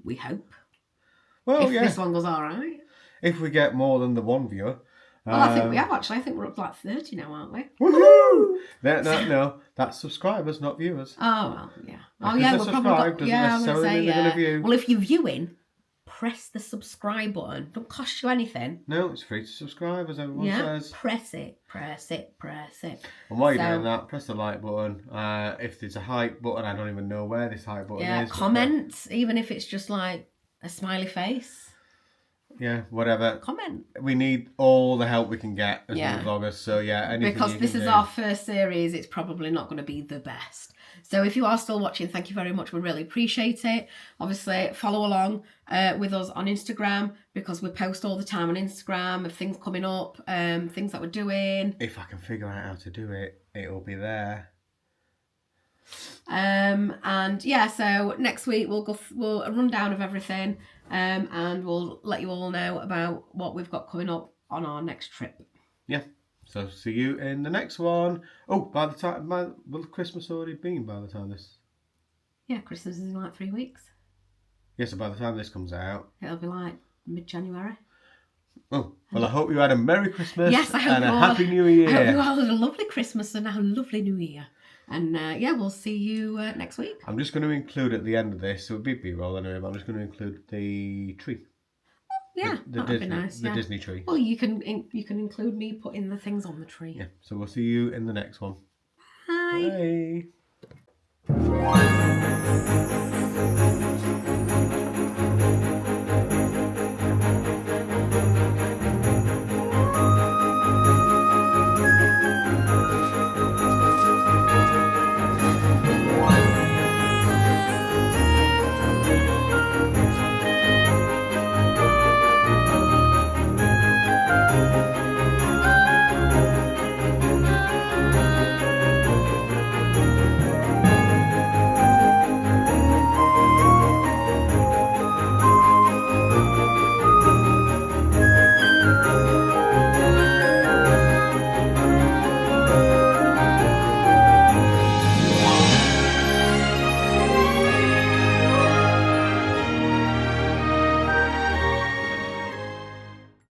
We hope. Well, if this one goes all right. If we get more than the one viewer. Well, I think we have actually. I think we're up to like 30 now, aren't we? Woohoo! No, that's subscribers, not viewers. Oh well, yeah. We're probably view. Well, if you're viewing, press the subscribe button. Don't cost you anything. No, it's free to subscribe, as everyone says. Press it. And while you're doing that, press the like button. If there's a hype button, I don't even know where this hype button is. Comment, even if it's just like a smiley face. Yeah, whatever. Comment. We need all the help we can get as vloggers. So anything. Because this is our first series, it's probably not going to be the best. So if you are still watching, thank you very much. We really appreciate it. Obviously, follow along with us on Instagram, because we post all the time on Instagram of things coming up, things that we're doing. If I can figure out how to do it, it'll be there. So next week we'll a rundown of everything, and we'll let you all know about what we've got coming up on our next trip. Yeah. So see you in the next one. Oh, by the time will Christmas already been by the time this? Yeah, Christmas is in like 3 weeks. Yeah, so by the time this comes out, it'll be like mid-January. Oh, well, I hope you had a Merry Christmas. Yes, I hope and a Happy New Year. I hope you all had a lovely Christmas and a lovely New Year. And we'll see you next week. I'm just going to include at the end of this, so it'll be B-roll anyway, but I'm just going to include the tree. Yeah, that'd be nice. The Disney tree. Well, you can include me putting the things on the tree. Yeah, so we'll see you in the next one. Bye. Bye.